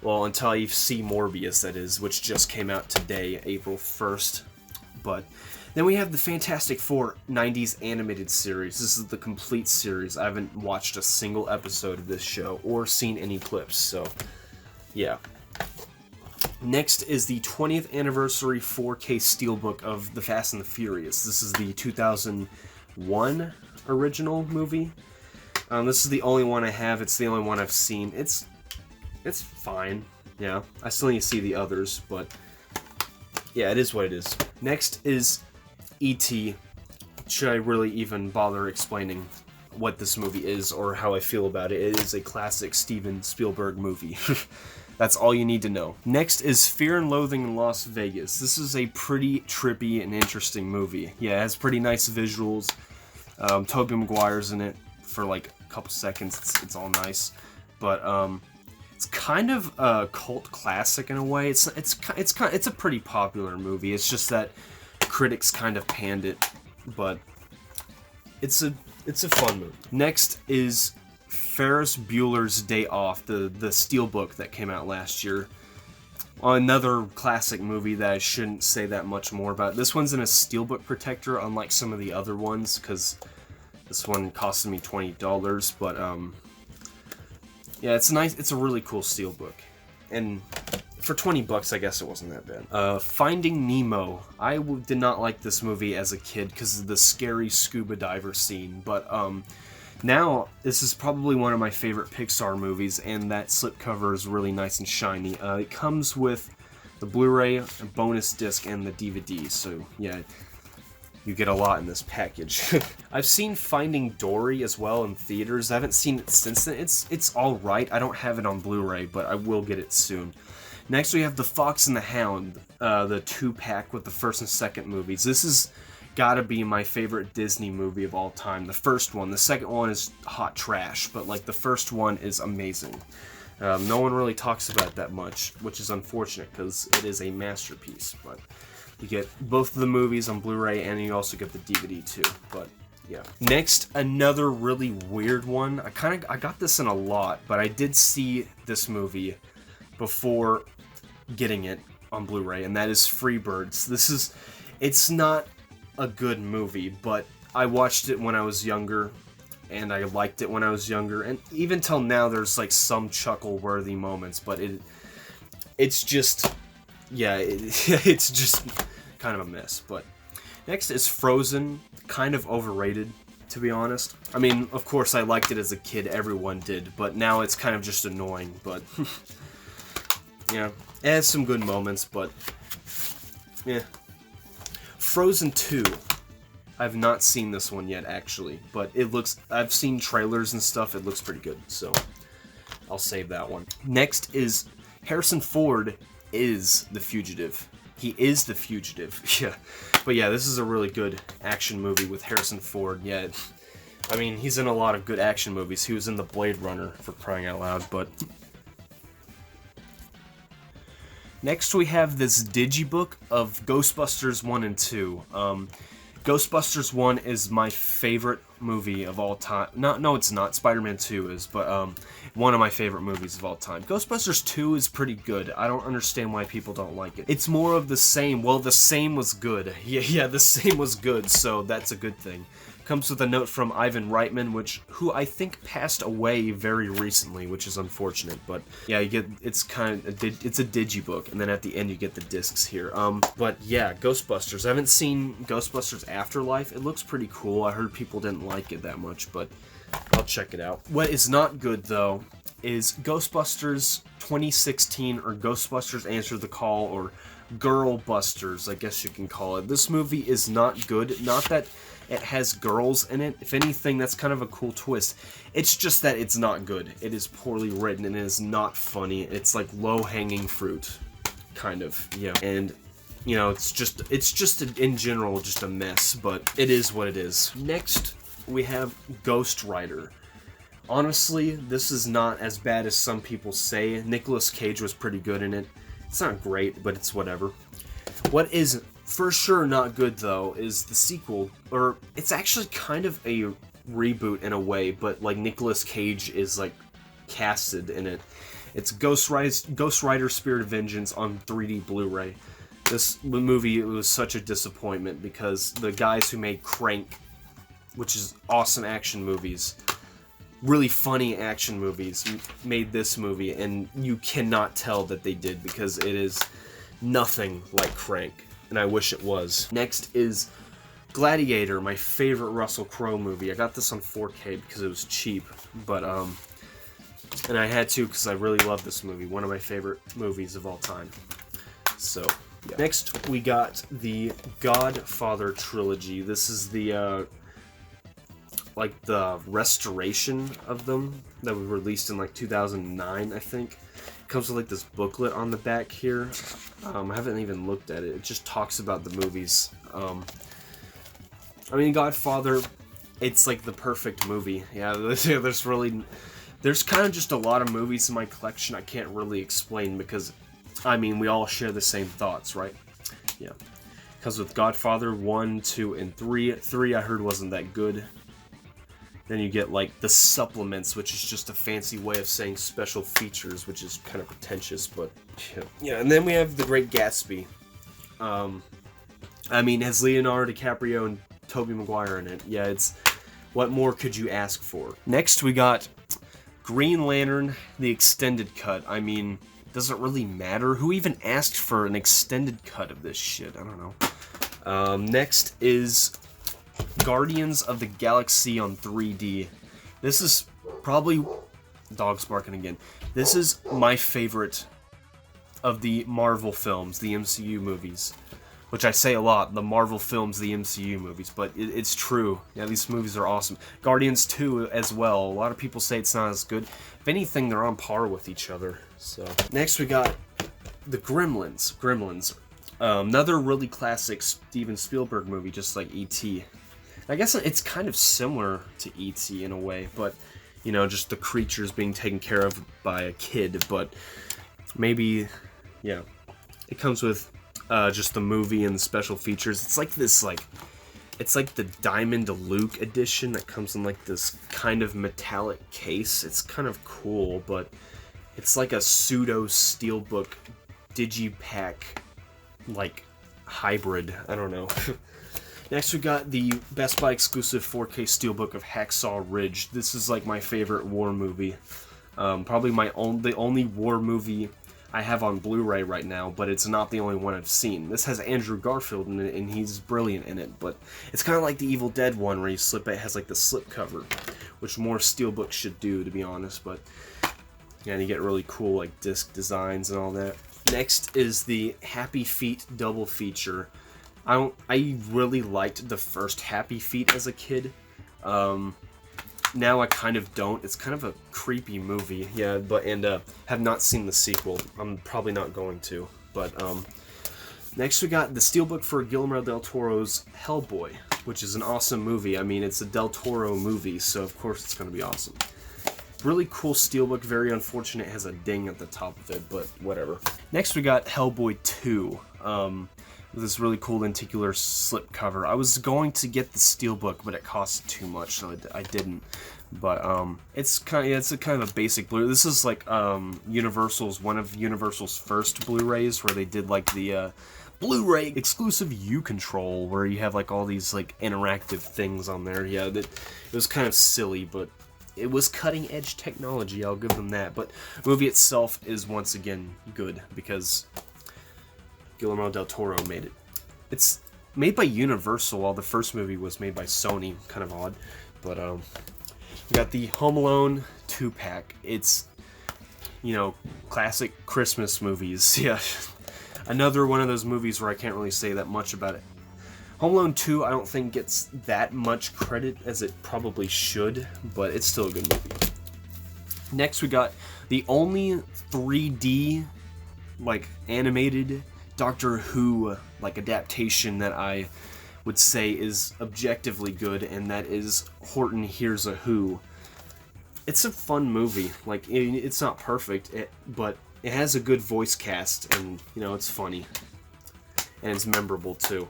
Well, until you see Morbius, that is, which just came out today, April 1st. But then we have the Fantastic Four 90s animated series. This is the complete series. I haven't watched a single episode of this show or seen any clips, so yeah. Next is the 20th anniversary 4K Steelbook of The Fast and the Furious. This is the 2001 original movie. This is the only one I have. It's the only one I've seen. It's fine. Yeah, I still need to see the others, but yeah, it is what it is. Next is E.T. Should I really even bother explaining what this movie is or how I feel about it? It is a classic Steven Spielberg movie. That's all you need to know. Next is Fear and Loathing in Las Vegas. This is a pretty trippy and interesting movie. Yeah, it has pretty nice visuals. Tobey Maguire's in it for like a couple seconds. It's all nice, but it's kind of a cult classic in a way. It's a pretty popular movie. It's just that critics kind of panned it, but it's a fun movie. Next is Ferris Bueller's Day Off, the Steelbook that came out last year. Another classic movie that I shouldn't say that much more about. This one's in a Steelbook protector, unlike some of the other ones, because this one costed me $20, but yeah, it's nice. It's a really cool Steelbook, and for $20, I guess it wasn't that bad. Finding Nemo. I did not like this movie as a kid because of the scary scuba diver scene, but now this is probably one of my favorite Pixar movies, and that slipcover is really nice and shiny. It comes with the Blu-ray, a bonus disc, and the DVD, so yeah, you get a lot in this package. I've seen Finding Dory as well in theaters. I haven't seen it since then. It's alright. I don't have it on Blu-ray, but I will get it soon. Next we have The Fox and the Hound, the 2-pack with the first and second movies. This has gotta be my favorite Disney movie of all time. The first one. The second one is hot trash, but like the first one is amazing. No one really talks about it that much, which is unfortunate because it is a masterpiece, but you get both of the movies on Blu-ray, and you also get the DVD too, but yeah. Next, another really weird one. I got this in a lot, but I did see this movie before getting it on Blu-ray, and that is Freebirds. It's not a good movie, but I watched it when I was younger, and I liked it when I was younger, and even till now there's like some chuckle-worthy moments, but it's just, yeah, it's just kind of a mess. But next is Frozen, kind of overrated, to be honest. I mean, of course I liked it as a kid, everyone did, but now it's kind of just annoying, but yeah, it has some good moments, but yeah. Frozen 2. I've not seen this one yet, actually, but I've seen trailers and stuff, it looks pretty good, so I'll save that one. Next is Harrison Ford is the Fugitive. He is the Fugitive, yeah. But yeah, this is a really good action movie with Harrison Ford, yeah. I mean, he's in a lot of good action movies. He was in the Blade Runner, for crying out loud, but next we have this digibook of Ghostbusters 1 and 2. Ghostbusters 1 is my favorite movie of all time. No, it's not. Spider-Man 2 is, but one of my favorite movies of all time. Ghostbusters 2 is pretty good. I don't understand why people don't like it. It's more of the same. Well, the same was good. Yeah, the same was good, so that's a good thing. Comes with a note from Ivan Reitman, who I think passed away very recently, which is unfortunate. But yeah, you get it's a digibook, and then at the end you get the discs here. But yeah, Ghostbusters. I haven't seen Ghostbusters Afterlife. It looks pretty cool. I heard people didn't like it that much, but I'll check it out. What is not good though is Ghostbusters 2016 or Ghostbusters Answer the Call or Girl Busters, I guess you can call it. This movie is not good. Not that it has girls in it. If anything, that's kind of a cool twist. It's just that it's not good. It is poorly written and it is not funny. It's like low-hanging fruit, kind of, yeah. And you know, it's just in general just a mess, but it is what it is. Next, we have Ghost Rider. Honestly, this is not as bad as some people say. Nicolas Cage was pretty good in it. It's not great, but it's whatever. What is for sure not good, though, is the sequel, or it's actually kind of a reboot in a way, but like Nicolas Cage is like casted in it. It's Ghost Rider Spirit of Vengeance on 3D Blu-ray. This movie, it was such a disappointment because the guys who made Crank, which is awesome action movies, really funny action movies, made this movie, and you cannot tell that they did because it is nothing like Crank, and I wish it was. Next is Gladiator, my favorite Russell Crowe movie. I got this on 4K because it was cheap, but and I had to because I really love this movie. One of my favorite movies of all time. So yeah. Next we got the Godfather trilogy. This is the like the restoration of them that was released in like 2009, I think. It comes with like this booklet on the back here. I haven't even looked at it. It just talks about the movies. I mean, Godfather, it's like the perfect movie. Yeah, there's kind of just a lot of movies in my collection I can't really explain because, I mean, we all share the same thoughts, right? Yeah. Comes with Godfather 1, 2, and 3. 3 I heard wasn't that good. Then you get like the supplements, which is just a fancy way of saying special features, which is kind of pretentious, but yeah. And then we have The Great Gatsby. I mean, has Leonardo DiCaprio and Tobey Maguire in it. Yeah, it's what more could you ask for? Next, we got Green Lantern, the extended cut. I mean, does it really matter? Who even asked for an extended cut of this shit? I don't know. Next is Guardians of the Galaxy on 3D. This is probably... Dog's barking again. This is my favorite of the Marvel films, the MCU movies. Which I say a lot, the Marvel films, the MCU movies, but it's true. Yeah, these movies are awesome. Guardians 2 as well. A lot of people say it's not as good. If anything, they're on par with each other. So next we got the Gremlins. Another really classic Steven Spielberg movie, just like E.T. I guess it's kind of similar to E.T. in a way, but, you know, just the creatures being taken care of by a kid, but maybe, yeah. It comes with just the movie and the special features. It's like this, it's like the Diamond Luke edition that comes in like this kind of metallic case. It's kind of cool, but it's like a pseudo Steelbook digipack, like, hybrid. I don't know. Next we got the Best Buy exclusive 4K Steelbook of Hacksaw Ridge. This is like my favorite war movie. Probably the only war movie I have on Blu-ray right now, but it's not the only one I've seen. This has Andrew Garfield in it, and he's brilliant in it, but it's kind of like the Evil Dead one where it has like the slip cover, which more Steelbooks should do, to be honest, but yeah, and you get really cool like disc designs and all that. Next is the Happy Feet double feature. I really liked the first Happy Feet as a kid. Now I kind of don't. It's kind of a creepy movie, yeah. And have not seen the sequel. I'm probably not going to. But next we got the Steelbook for Guillermo del Toro's Hellboy, which is an awesome movie. I mean, it's a del Toro movie, so of course it's going to be awesome. Really cool Steelbook. Very unfortunate it has a ding at the top of it, but whatever. Next we got Hellboy 2. with this really cool lenticular slipcover. I was going to get the Steelbook, but it cost too much, so I didn't. But it's kind of a basic Blu-ray. This is like one of Universal's first Blu-rays, where they did like the Blu-ray exclusive U-Control, where you have like all these like interactive things on there. Yeah, it was kind of silly, but it was cutting edge technology, I'll give them that. But the movie itself is once again good, because Guillermo del Toro made it. It's made by Universal, while the first movie was made by Sony. Kind of odd. But we got the Home Alone 2-pack. It's, you know, classic Christmas movies. Yeah. Another one of those movies where I can't really say that much about it. Home Alone 2, I don't think gets that much credit as it probably should, but it's still a good movie. Next, we got the only 3D, like, animated Doctor Who, like, adaptation that I would say is objectively good, and that is Horton Hears a Who. It's a fun movie. Like, it's not perfect, but it has a good voice cast, and, you know, it's funny. And it's memorable, too,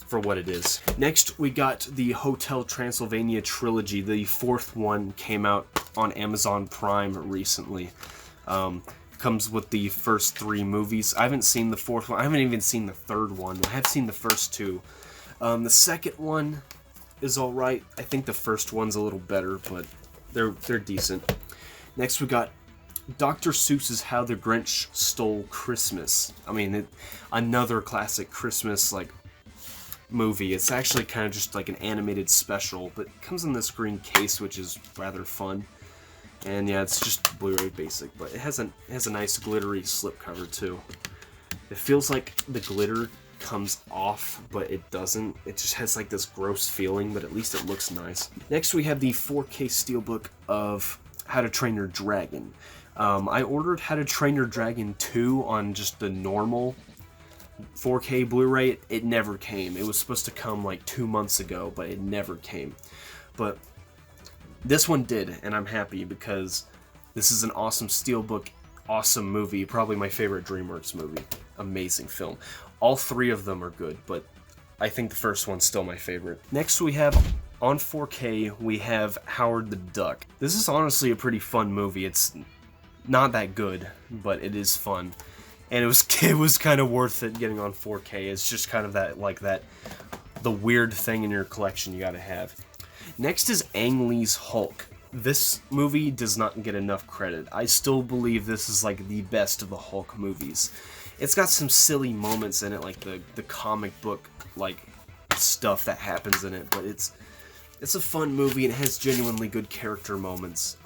for what it is. Next, we got the Hotel Transylvania trilogy. The fourth one came out on Amazon Prime recently. Comes with the first 3 movies. I haven't seen the fourth one. I haven't even seen the third one. I have seen the first 2. The second one is alright. I think the first one's a little better, but they're decent. Next, we got Dr. Seuss's How the Grinch Stole Christmas. I mean, another classic Christmas, like, movie. It's actually kind of just like an animated special, but it comes in this green case, which is rather fun. And yeah, it's just Blu-ray basic, but it has a nice glittery slipcover too. It feels like the glitter comes off, but it doesn't. It just has like this gross feeling, but at least it looks nice. Next, we have the 4K Steelbook of How to Train Your Dragon. I ordered How to Train Your Dragon 2 on just the normal 4K Blu-ray. It never came. It was supposed to come like 2 months ago, but it never came. But this one did, and I'm happy, because this is an awesome Steelbook, awesome movie. Probably my favorite DreamWorks movie. Amazing film. All 3 of them are good, but I think the first one's still my favorite. Next, we have on 4K, we have Howard the Duck. This is honestly a pretty fun movie. It's not that good, but it is fun. And it was kind of worth it getting on 4K. It's just kind of the weird thing in your collection you gotta have. Next is Ang Lee's Hulk. This movie does not get enough credit. I still believe this is like the best of the Hulk movies. It's got some silly moments in it, like the comic book like stuff that happens in it, but it's a fun movie and it has genuinely good character moments.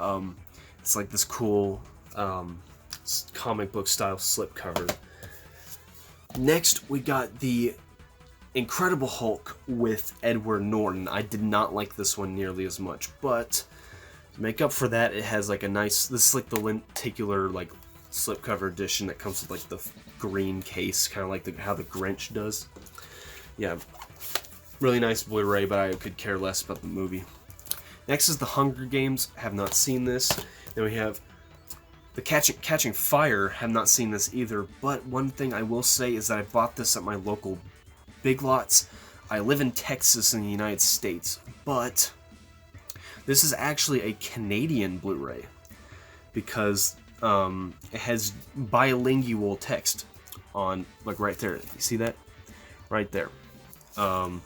It's like this cool comic book style slipcover. Next, we got the Incredible Hulk with Edward Norton. I did not like this one nearly as much, but to make up for that, it has like a nice, this is like the lenticular like slipcover edition that comes with like the green case, kind of like how the Grinch does. Yeah, really nice Blu-ray, but I could care less about the movie. Next is the Hunger Games. Have not seen this. Then we have the Catching Fire. Have not seen this either, but one thing I will say is that I bought this at my local Big Lots. I live in Texas in the United States, but this is actually a Canadian Blu-ray because it has bilingual text on, like right there. You see that? Right there. It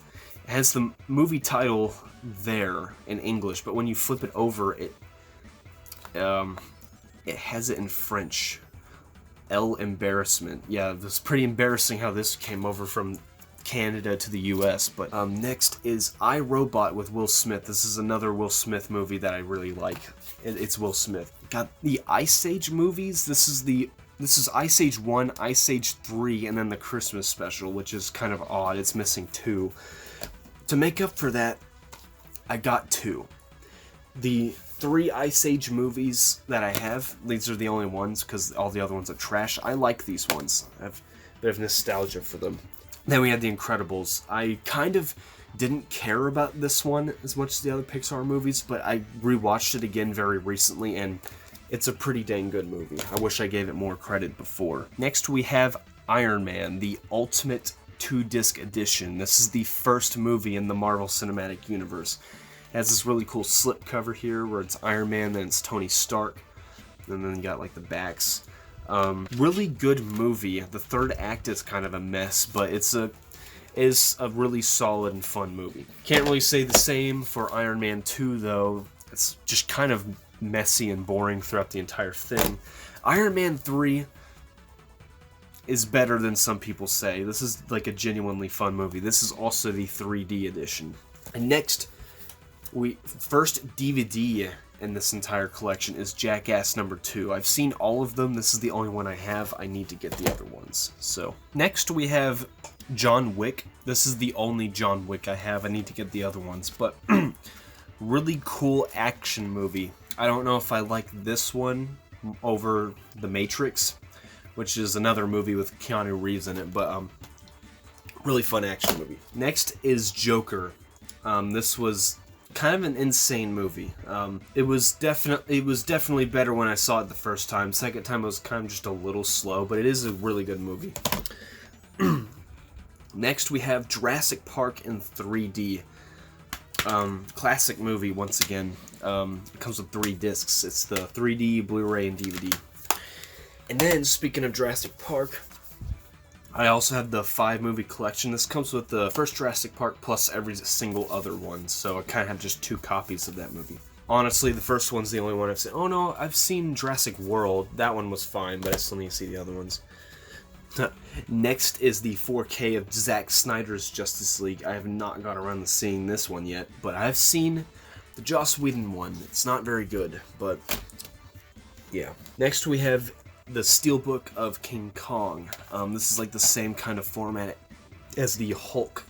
has the movie title there in English, but when you flip it over, it has it in French. El Embarrassment. Yeah, it was pretty embarrassing how this came over from Canada to the US. But next is I, Robot with Will Smith. This is another Will Smith movie that I really like. It's Will Smith. Got the Ice Age movies. This is Ice Age 1, Ice Age 3, and then the Christmas special, which is kind of odd. It's missing 2. To make up for that, I got 2. The 3 Ice Age movies that I have, these are the only ones because all the other ones are trash. I like these ones. I have a bit of nostalgia for them. Then we had The Incredibles. I kind of didn't care about this one as much as the other Pixar movies, but I rewatched it again very recently, and it's a pretty dang good movie. I wish I gave it more credit before. Next we have Iron Man, the ultimate 2-disc edition. This is the first movie in the Marvel Cinematic Universe. It has this really cool slipcover here where it's Iron Man, then it's Tony Stark, and then you got like the backs. Really good movie. The third act is kind of a mess, but it's a really solid and fun movie. Can't really say the same for Iron Man 2 though. It's just kind of messy and boring throughout the entire thing. Iron Man 3 is better than some people say. This is like a genuinely fun movie. This is also the 3D edition. And next, first DVD in this entire collection is Jackass number 2. I've seen all of them. This is the only one I have. I need to get the other ones. So next we have John Wick. This is the only John Wick I have. I need to get the other ones, but really cool action movie. I don't know if I like this one over The Matrix, which is another movie with Keanu Reeves in it, but really fun action movie. Next is Joker. This was kind of an insane movie. It was definitely better when I saw it the first time. Second time it was kind of just a little slow, but it is a really good movie. Next we have Jurassic Park in 3D. Classic movie once again. It comes with 3 discs. It's the 3D, Blu-ray, and DVD. And then, speaking of Jurassic Park, I also have the 5-movie collection. This comes with the first Jurassic Park plus every single other one, so I kind of have just 2 copies of that movie. Honestly, the first one's the only one I've seen. Oh no, I've seen Jurassic World. That one was fine, but I still need to see the other ones. Next is the 4K of Zack Snyder's Justice League. I have not got around to seeing this one yet, but I've seen the Joss Whedon one. It's not very good, but yeah. Next we have the Steelbook of King Kong. This is like the same kind of format as the Hulk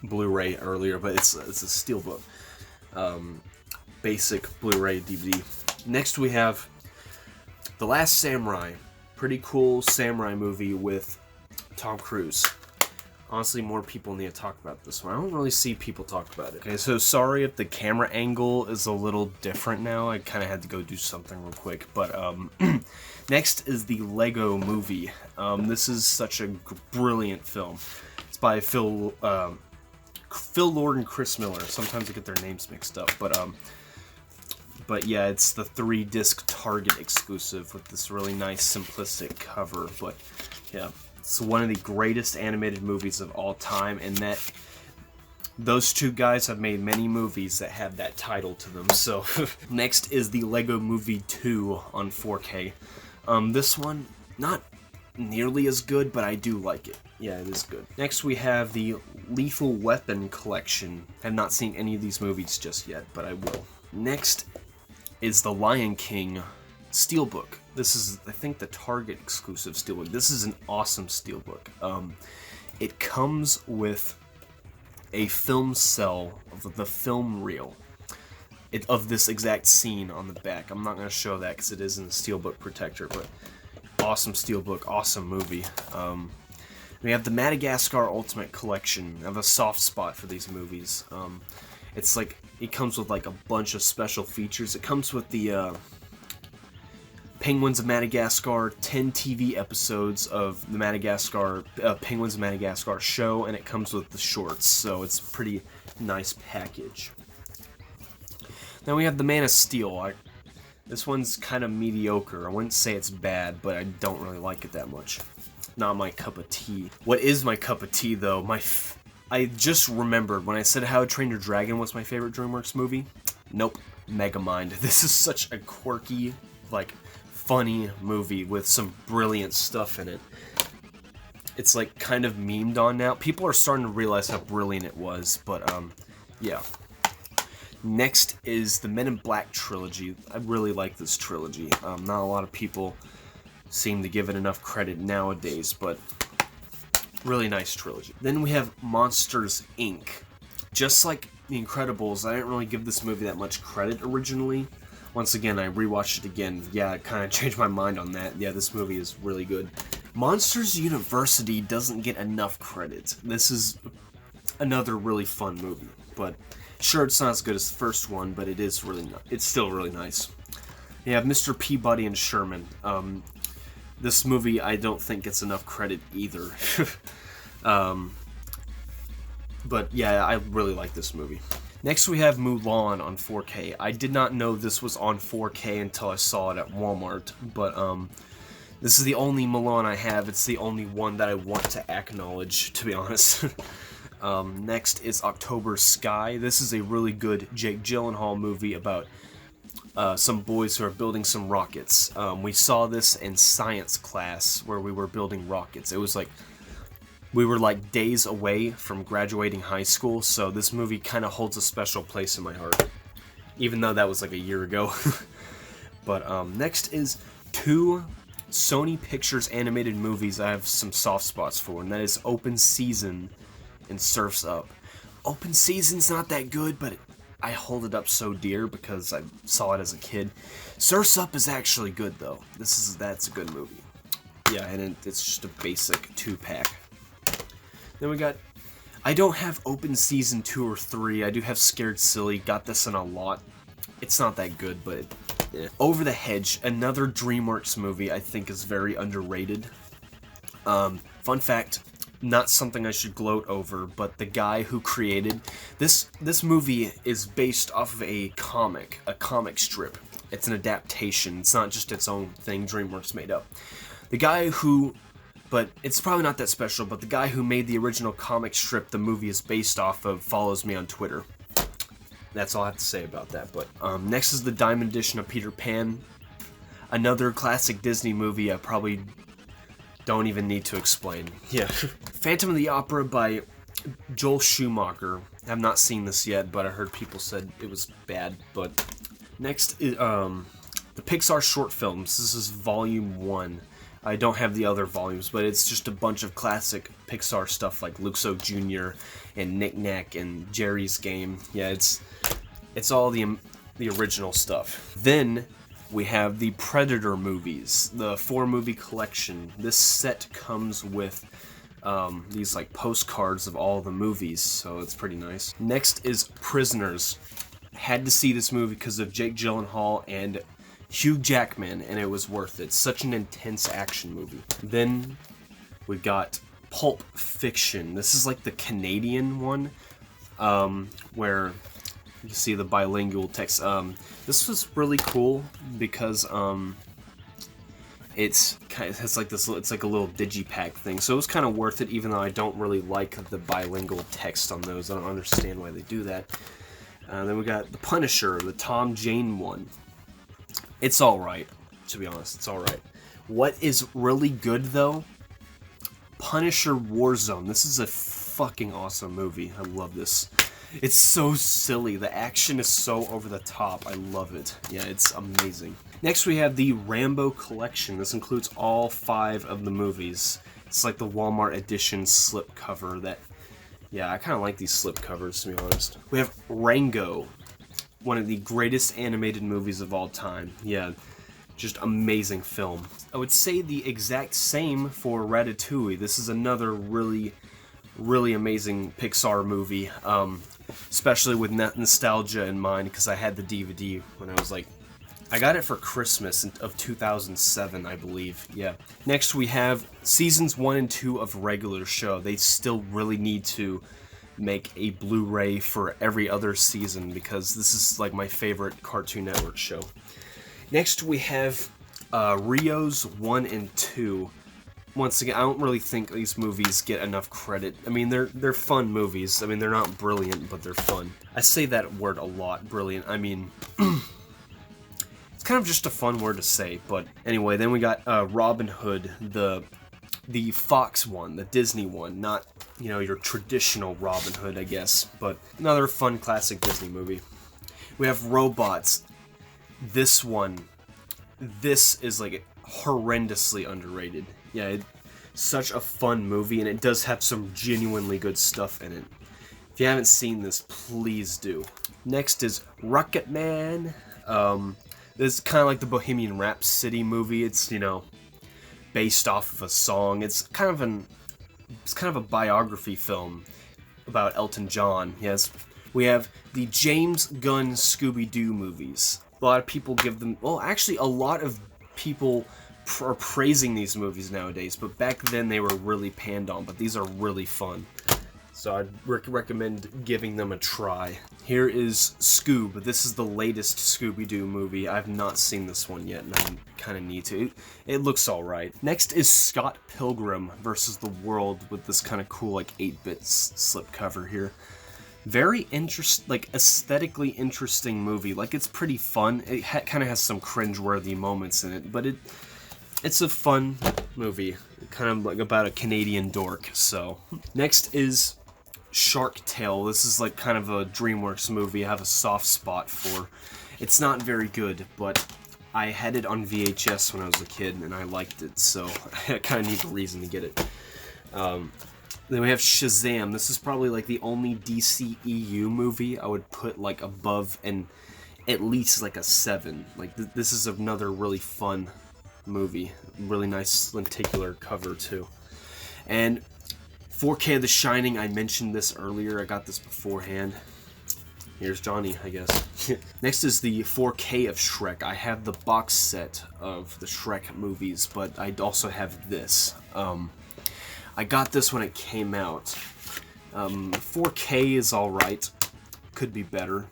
Blu-ray earlier, but it's a Steelbook. Basic Blu-ray DVD. Next we have The Last Samurai. Pretty cool samurai movie with Tom Cruise. Honestly, more people need to talk about this one. I don't really see people talk about it. Okay, so sorry if the camera angle is a little different now. I kind of had to go do something real quick. But next is the Lego Movie. This is such a brilliant film. It's by Phil Lord and Chris Miller. Sometimes I get their names mixed up, but yeah, it's the 3-disc Target exclusive with this really nice simplistic cover. But yeah, it's one of the greatest animated movies of all time, and those 2 guys have made many movies that have that title to them. So next is the Lego Movie 2 on 4K. This one, not nearly as good, but I do like it. Yeah, it is good. Next we have the Lethal Weapon collection. I have not seen any of these movies just yet, but I will. Next is the Lion King Steelbook. This is, I think, the Target exclusive Steelbook. This is an awesome Steelbook. It comes with a film cell of the film reel of this exact scene on the back. I'm not going to show that because it is in the Steelbook protector, but awesome Steelbook, awesome movie. We have the Madagascar Ultimate Collection. I have a soft spot for these movies. It's like, it comes with like a bunch of special features. It comes with the Penguins of Madagascar 10 TV episodes of the Penguins of Madagascar show, and it comes with the shorts, so it's a pretty nice package. Then we have the Man of Steel. This one's kind of mediocre. I wouldn't say it's bad, but I don't really like it that much. Not my cup of tea. What is my cup of tea, though? I just remembered when I said How to Train Your Dragon was my favorite DreamWorks movie. Nope, Megamind. This is such a quirky, like, funny movie with some brilliant stuff in it. It's like kind of memed on now. People are starting to realize how brilliant it was, but yeah. Next is the Men in Black trilogy. I really like this trilogy. Not a lot of people seem to give it enough credit nowadays, but really nice trilogy. Then we have Monsters, Inc. Just like The Incredibles, I didn't really give this movie that much credit originally. Once again, I rewatched it again. Yeah, I kind of changed my mind on that. Yeah, this movie is really good. Monsters University doesn't get enough credit. This is another really fun movie, but sure, it's not as good as the first one, but it is really it's still really nice. You have Mr. Peabody and Sherman. This movie I don't think gets enough credit either. But yeah, I really like this movie. Next we have Mulan on 4K. I did not know this was on 4K until I saw it at Walmart, but this is the only Mulan I have. It's the only one that I want to acknowledge, to be honest. Next is October Sky. This is a really good Jake Gyllenhaal movie about some boys who are building some rockets. We saw this in science class where we were building rockets. It was like we were like days away from graduating high school, so this movie kind of holds a special place in my heart, even though that was like a year ago. But next is 2 Sony Pictures animated movies I have some soft spots for, and that is Open Season and Surf's Up. Open Season's not that good, but I hold it up so dear because I saw it as a kid. Surf's Up is actually good though. That's a good movie. Yeah, and it's just a basic 2-pack. Then we got, I don't have Open Season 2 or 3. I do have Scared Silly. Got this in a lot. It's not that good, but yeah. Over the Hedge, another DreamWorks movie I think is very underrated. Fun fact, not something I should gloat over, but the guy who created this movie is based off of a comic strip. It's an adaptation. It's not just its own thing DreamWorks made up. The guy who, but it's probably not that special, but the guy who made the original comic strip the movie is based off of follows me on Twitter. That's all I have to say about that. But next is the Diamond Edition of Peter Pan. Another classic Disney movie I probably don't even need to explain. Yeah. Phantom of the Opera by Joel Schumacher. I have not seen this yet, but I heard people said it was bad. But next is the Pixar short films. This is volume 1. I don't have the other volumes, but it's just a bunch of classic Pixar stuff like Luxo Jr. and Knick Knack and Jerry's Game. Yeah, it's all the original stuff. Then we have the Predator movies, the 4-movie collection. This set comes with these like postcards of all the movies, so it's pretty nice. Next is Prisoners. Had to see this movie because of Jake Gyllenhaal and Hugh Jackman, and it was worth it. Such an intense action movie. Then we got Pulp Fiction. This is like the Canadian one, where you see the bilingual text. This was really cool because it's like this. It's like a little digipack thing, so it was kind of worth it. Even though I don't really like the bilingual text on those, I don't understand why they do that. Then we got The Punisher, the Tom Jane one. It's alright, to be honest, it's alright. What is really good, though? Punisher Warzone. This is a fucking awesome movie. I love this. It's so silly. The action is so over the top. I love it. Yeah, it's amazing. Next, we have the Rambo Collection. This includes all 5 of the movies. It's like the Walmart edition slipcover that... Yeah, I kind of like these slipcovers, to be honest. We have Rango. One of the greatest animated movies of all time. Yeah, just amazing film. I would say the exact same for Ratatouille. This is another really, really amazing Pixar movie, especially with nostalgia in mind, because I had the DVD when I was like... I got it for Christmas of 2007, I believe. Yeah. Next, we have seasons 1 and 2 of Regular Show. They still really need to make a Blu-ray for every other season because this is like my favorite Cartoon Network show. Next we have Rio's 1 and 2. Once again, I don't really think these movies get enough credit. I mean, they're fun movies. I mean, they're not brilliant, but they're fun. I say that word a lot, brilliant. I mean, it's kind of just a fun word to say, but anyway, then we got Robin Hood, the Fox one, the Disney one, not, you know, your traditional Robin Hood, I guess, but another fun classic Disney movie. We have Robots. This is like horrendously underrated. Yeah, such a fun movie, and it does have some genuinely good stuff in it. If you haven't seen this, please do. Next is Rocket Man. This is kind of like the Bohemian Rhapsody movie. It's, you know, based off of a song. It's kind of a biography film about Elton John. Yes, we have the James Gunn Scooby-Doo movies. A lot of people give them, well, actually a lot of people are praising these movies nowadays, but back then they were really panned on, but these are really fun. So I'd recommend giving them a try. Here is Scoob. This is the latest Scooby-Doo movie. I've not seen this one yet, and I kind of need to. It looks alright. Next is Scott Pilgrim versus the World with this kind of cool, like, 8-bit slipcover here. Very aesthetically interesting movie. Like, it's pretty fun. It kind of has some cringe-worthy moments in it, but it's a fun movie. Kind of like about a Canadian dork, so. Next is Shark Tale. This is like kind of a DreamWorks movie I have a soft spot for. It's not very good, but I had it on VHS when I was a kid, and I liked it, so I kind of need a reason to get it. Then we have Shazam. This is probably like the only DCEU movie I would put like above and at least like a 7. Like this is another really fun movie. Really nice lenticular cover too. And 4K of The Shining, I mentioned this earlier, I got this beforehand. Here's Johnny, I guess. Next is the 4K of Shrek. I have the box set of the Shrek movies, but I also have this. I got this when it came out. 4K is alright. Could be better.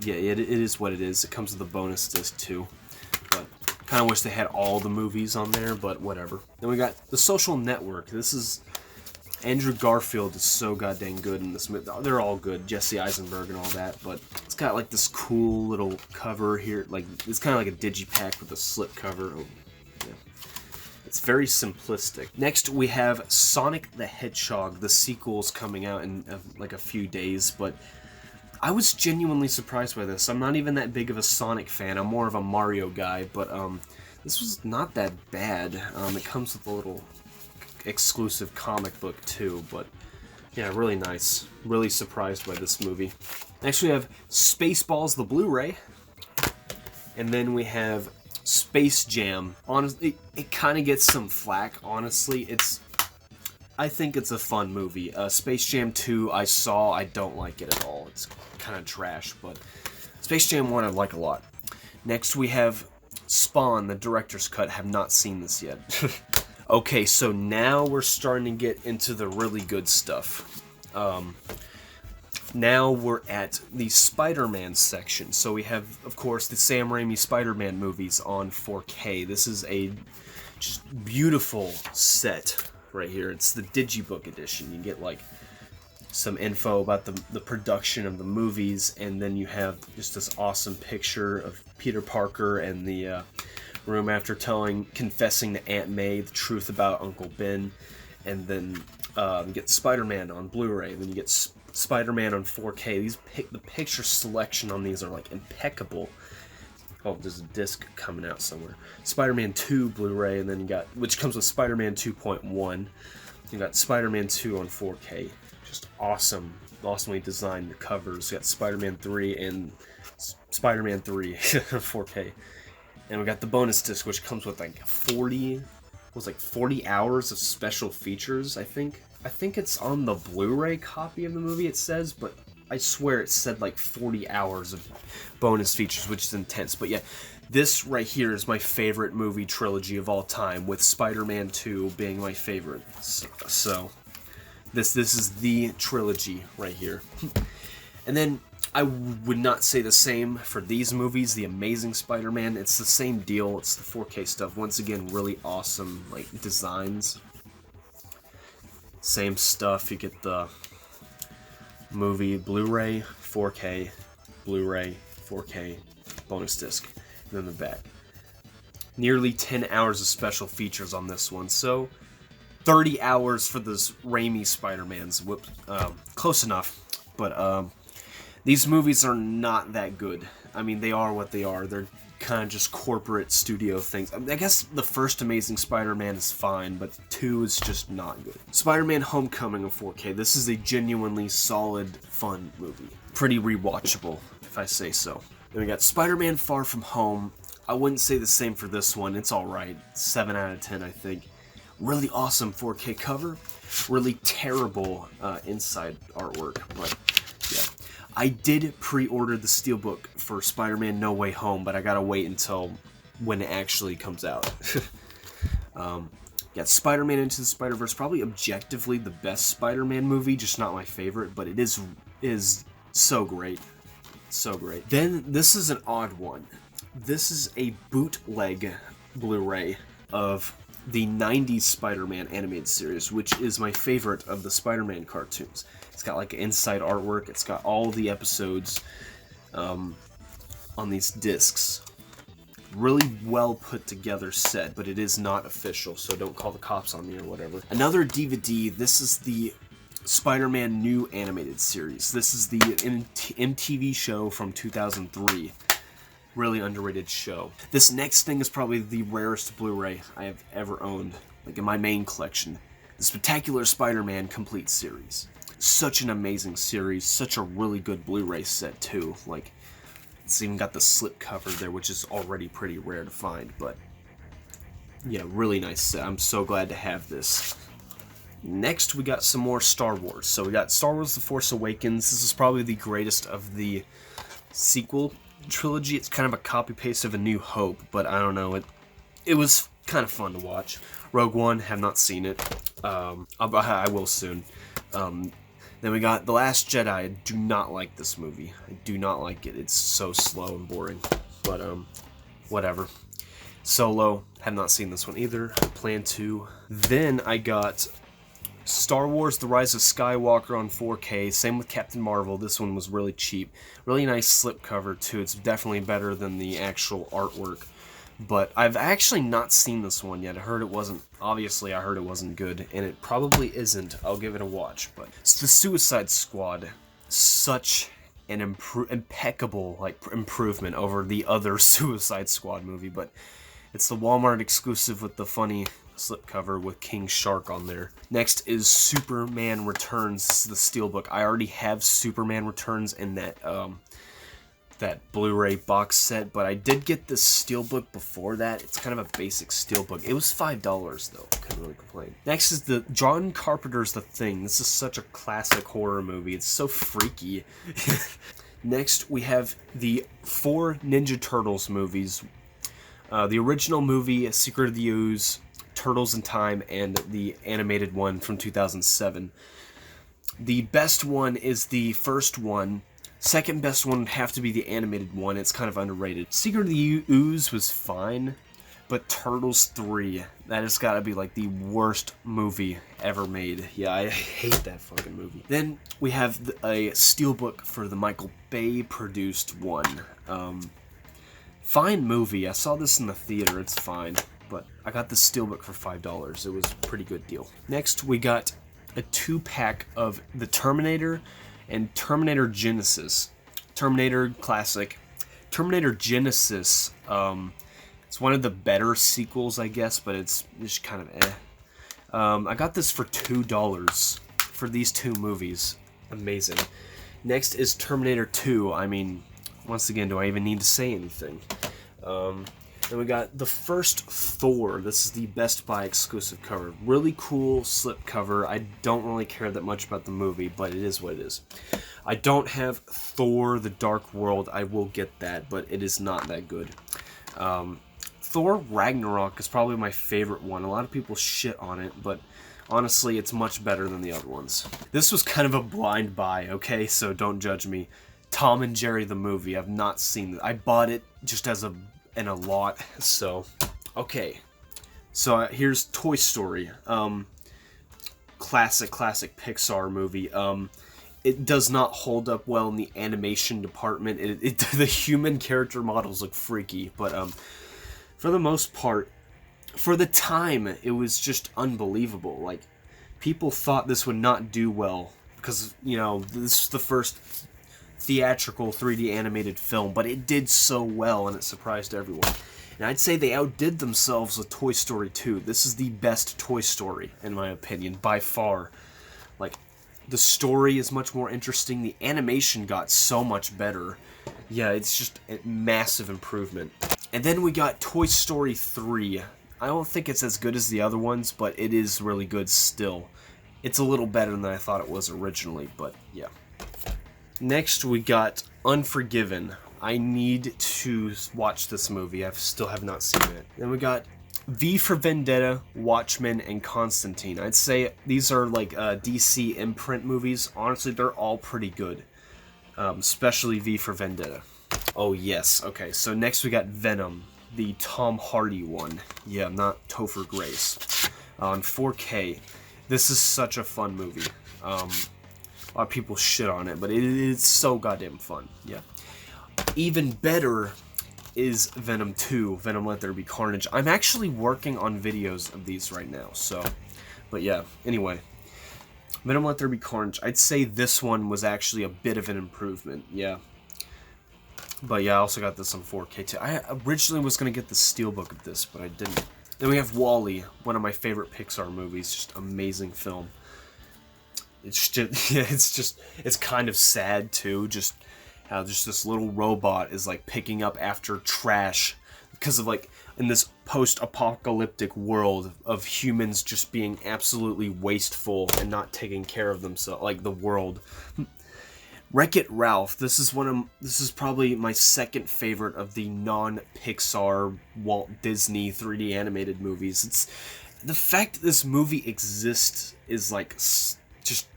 Yeah, it is what it is. It comes with a bonus disc too. But kind of wish they had all the movies on there, but whatever. Then we got The Social Network. This is... Andrew Garfield is so goddamn good in this movie. They're all good, Jesse Eisenberg and all that, but it's got like this cool little cover here. Like, it's kind of like a digipack with a slip cover. Oh, yeah. It's very simplistic. Next, we have Sonic the Hedgehog. The sequel's coming out in like a few days, but I was genuinely surprised by this. I'm not even that big of a Sonic fan. I'm more of a Mario guy, but this was not that bad. It comes with a little exclusive comic book too, but yeah, really nice. Really surprised by this movie. Next we have Spaceballs the Blu-ray, and then we have Space Jam. Honestly, it kind of gets some flack. Honestly, I think it's a fun movie. Space Jam 2 I don't like it at all. It's kind of trash, but Space Jam 1 I like a lot. Next we have Spawn, the director's cut. Have not seen this yet. Okay, so now we're starting to get into the really good stuff. Now we're at the Spider-Man section. So we have, of course, the Sam Raimi Spider-Man movies on 4K. This is a just beautiful set right here. It's the Digibook edition. You get like some info about the production of the movies, and then you have just this awesome picture of Peter Parker and the room after confessing to Aunt May the truth about Uncle Ben, and then you get Spider-Man on Blu-ray, then you get Spider-Man on 4K. The picture selection on these are like impeccable. Oh, there's a disc coming out somewhere. Spider-Man 2 Blu-ray, and then you got, which comes with Spider-Man 2.1. You got Spider-Man 2 on 4K. Just awesome, awesomely designed covers. You got Spider-Man 3 and Spider-Man 3 4K. And we got the bonus disc, which comes with like 40 hours of special features, I think. I think it's on the Blu-ray copy of the movie, it says, but I swear it said like 40 hours of bonus features, which is intense. But yeah, this right here is my favorite movie trilogy of all time, with Spider-Man 2 being my favorite. So this is the trilogy right here. And then I would not say the same for these movies, The Amazing Spider-Man. It's the same deal. It's the 4K stuff. Once again, really awesome like designs. Same stuff. You get the movie Blu-ray, 4K, Blu-ray, 4K, bonus disc, and then the back. Nearly 10 hours of special features on this one. So 30 hours for this Raimi Spider-Man's. Whoops. Close enough. But these movies are not that good. I mean, they are what they are. They're kind of just corporate studio things. I guess the first Amazing Spider-Man is fine, but 2 is just not good. Spider-Man Homecoming in 4K. This is a genuinely solid, fun movie. Pretty rewatchable, if I say so. Then we got Spider-Man Far From Home. I wouldn't say the same for this one. It's alright. 7 out of 10, I think. Really awesome 4K cover. Really terrible inside artwork, but yeah. I did pre-order the Steelbook for Spider-Man No Way Home, but I gotta wait until when it actually comes out. Got Spider-Man Into the Spider-Verse, probably objectively the best Spider-Man movie, just not my favorite, but it is so great. So great. Then, this is an odd one. This is a bootleg Blu-ray of the 90s Spider-Man animated series, which is my favorite of the Spider-Man cartoons. It's got like inside artwork, it's got all the episodes on these discs. Really well put together set, but it is not official, so don't call the cops on me or whatever. Another DVD, this is the Spider-Man New Animated Series. This is the MTV show from 2003. Really underrated show. This next thing is probably the rarest Blu-ray I have ever owned, like in my main collection. The Spectacular Spider-Man Complete Series. Such an amazing series, such a really good Blu-ray set too. Like, it's even got the slip cover there, which is already pretty rare to find, but yeah, really nice set. I'm so glad to have this. Next, we got some more Star Wars. So we got Star Wars The Force Awakens. This is probably the greatest of the sequel trilogy. It's kind of a copy-paste of A New Hope, but I don't know, it was kind of fun to watch. Rogue One, have not seen it. I will soon. Then we got The Last Jedi. I do not like this movie. I do not like it. It's so slow and boring. But, whatever. Solo. Have not seen this one either. I plan to. Then I got Star Wars The Rise of Skywalker on 4K. Same with Captain Marvel. This one was really cheap. Really nice slipcover, too. It's definitely better than the actual artwork. But I've actually not seen this one yet. I heard it wasn't, obviously I heard it wasn't good, and it probably isn't. I'll give it a watch, but it's the Suicide Squad. Such an impeccable improvement over the other Suicide Squad movie, but it's the Walmart exclusive with the funny slipcover with King Shark on there. Next is Superman Returns. This is the Steelbook. I already have Superman Returns in that Blu-ray box set, but I did get the Steelbook before that. It's kind of a basic Steelbook. It was $5 though, couldn't really complain. Next is the John Carpenter's The Thing. This is such a classic horror movie. It's so freaky. Next, we have the 4 Ninja Turtles movies. The original movie, Secret of the Ooze, Turtles in Time, and the animated one from 2007. The best one is the first one. Second best one would have to be the animated one. It's kind of underrated. Secret of the Ooze was fine, but Turtles 3, that has got to be like the worst movie ever made. Yeah, I hate that fucking movie. Then we have a Steelbook for the Michael Bay produced one. Fine movie. I saw this in the theater. It's fine, but I got the Steelbook for $5. It was a pretty good deal. Next, we got a 2-pack of the Terminator and Terminator Genesis. Terminator Classic. Terminator Genesis, it's one of the better sequels, I guess, but it's just kind of eh. I got this for $2 for these 2 movies. Amazing. Next is Terminator 2. I mean, once again, do I even need to say anything? Then we got the first Thor. This is the Best Buy exclusive cover. Really cool slip cover. I don't really care that much about the movie, but it is what it is. I don't have Thor: The Dark World. I will get that, but it is not that good. Thor Ragnarok is probably my favorite one. A lot of people shit on it, but honestly, it's much better than the other ones. This was kind of a blind buy, okay? So don't judge me. Tom and Jerry the movie. I've not seen it. I bought it just as in a lot, so okay. So here's Toy Story, classic Pixar movie. It does not hold up well in the animation department. The human character models look freaky, but for the most part, for the time, it was just unbelievable. Like, people thought this would not do well because, you know, this is the first theatrical 3D animated film, but it did so well and it surprised everyone. And I'd say they outdid themselves with Toy Story 2. This is the best Toy Story, in my opinion, by far. Like, the story is much more interesting. The animation got so much better. Yeah, it's just a massive improvement. And then we got Toy Story 3. I don't think it's as good as the other ones, but it is really good still. It's a little better than I thought it was originally, but yeah. Next, we got Unforgiven. I need to watch this movie. I still have not seen it. Then we got V for Vendetta, Watchmen, and Constantine. I'd say these are like DC imprint movies. Honestly, they're all pretty good, especially V for Vendetta. Oh yes, okay, so next we got Venom, the Tom Hardy one. Yeah, not Topher Grace. On 4K. This is such a fun movie. A lot of people shit on it, but it is so goddamn fun. Yeah. Even better is Venom 2, Venom Let There Be Carnage. I'm actually working on videos of these right now, so... But yeah, anyway. Venom Let There Be Carnage. I'd say this one was actually a bit of an improvement, yeah. But yeah, I also got this on 4K too. I originally was going to get the Steelbook of this, but I didn't. Then we have WALL-E, one of my favorite Pixar movies. Just amazing film. It's just, yeah, it's kind of sad too. Just how just this little robot is like picking up after trash because of like in this post-apocalyptic world of humans just being absolutely wasteful and not taking care of themselves, like the world. Wreck-It Ralph. This is probably my second favorite of the non-Pixar Walt Disney 3D animated movies. It's the fact that this movie exists is like just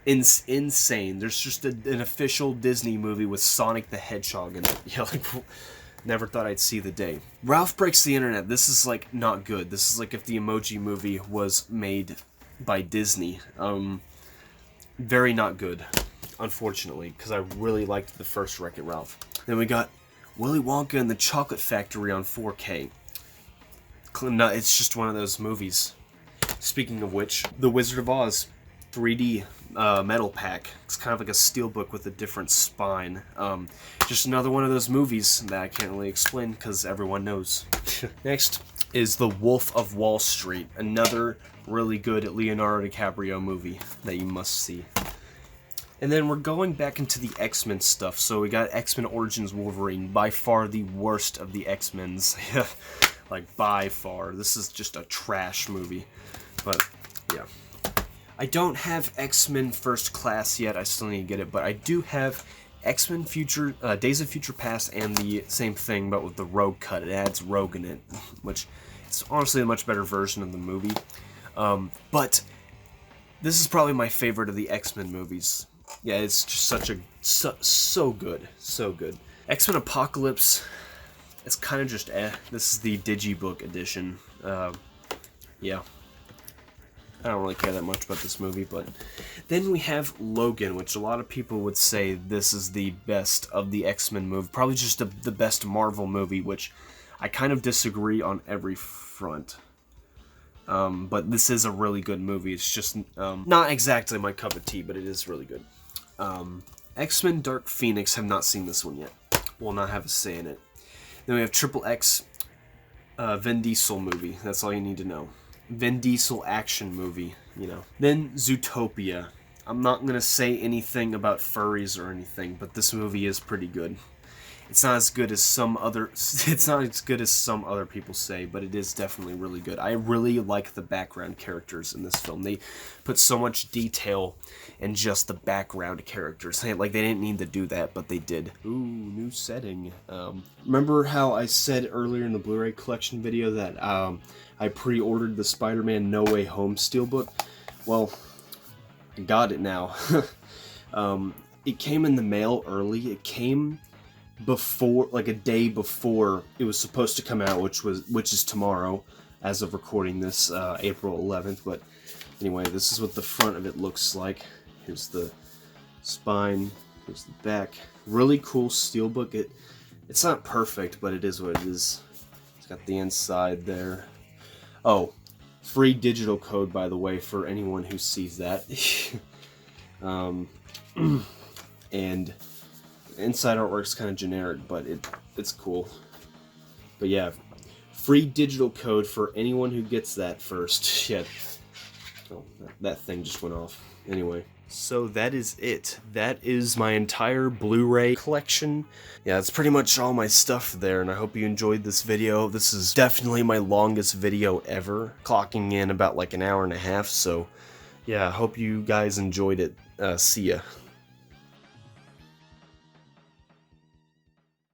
insane. There's just an official Disney movie with Sonic the Hedgehog in it. Yeah, like, never thought I'd see the day. Ralph Breaks the Internet. This is like not good. This is like if the Emoji Movie was made by Disney. Very not good. Unfortunately, because I really liked the first Wreck-It Ralph. Then we got Willy Wonka and the Chocolate Factory on 4K. It's just one of those movies. Speaking of which, The Wizard of Oz 3D metal pack. It's kind of like a steelbook with a different spine. Just another one of those movies that I can't really explain because everyone knows. Next is The Wolf of Wall Street, another really good Leonardo DiCaprio movie that you must see. And then we're going back into the X-Men stuff. So we got X-Men Origins Wolverine, by far the worst of the X-Men's. Like, by far. This is just a trash movie. But, yeah. I don't have X-Men First Class yet. I still need to get it. But I do have X-Men Days of Future Past and the same thing, but with the Rogue cut. It adds Rogue in it, which is honestly a much better version of the movie. But this is probably my favorite of the X-Men movies. Yeah, it's just so good, so good. X-Men Apocalypse, it's kind of just This is the Digibook edition. Yeah, I don't really care that much about this movie, but then we have Logan, which a lot of people would say this is the best of the X-Men movie, probably just the best Marvel movie, which I kind of disagree on every front. But this is a really good movie. It's just not exactly my cup of tea, but it is really good. X-Men Dark Phoenix, have not seen this one yet. Will not have a say in it. Then we have Triple X, Vin Diesel movie. That's all you need to know. Vin Diesel action movie, you know. Then Zootopia. I'm not gonna say anything about furries or anything, but this movie is pretty good. It's not as good as some other people say, but it is definitely really good. I really like the background characters in this film. They put so much detail in just the background characters. Like, they didn't need to do that, but they did. Ooh, new setting. Remember how I said earlier in the Blu-ray collection video that I pre-ordered the Spider-Man No Way Home Steelbook? Well, I got it now. It came in the mail early. It came before, like a day before it was supposed to come out, which is tomorrow, as of recording this, April 11th. But anyway, this is what the front of it looks like. Here's the spine. Here's the back. Really cool steelbook. It's not perfect, but it is what it is. It's got the inside there. Oh, free digital code, by the way, for anyone who sees that. And inside artwork's kind of generic, but it's cool. But yeah, free digital code for anyone who gets that first. Yeah. Oh, that thing just went off. Anyway. So that is it. That is my entire Blu-ray collection. Yeah, that's pretty much all my stuff there, and I hope you enjoyed this video. This is definitely my longest video ever, clocking in about like an hour and a half, so yeah, I hope you guys enjoyed it. See ya.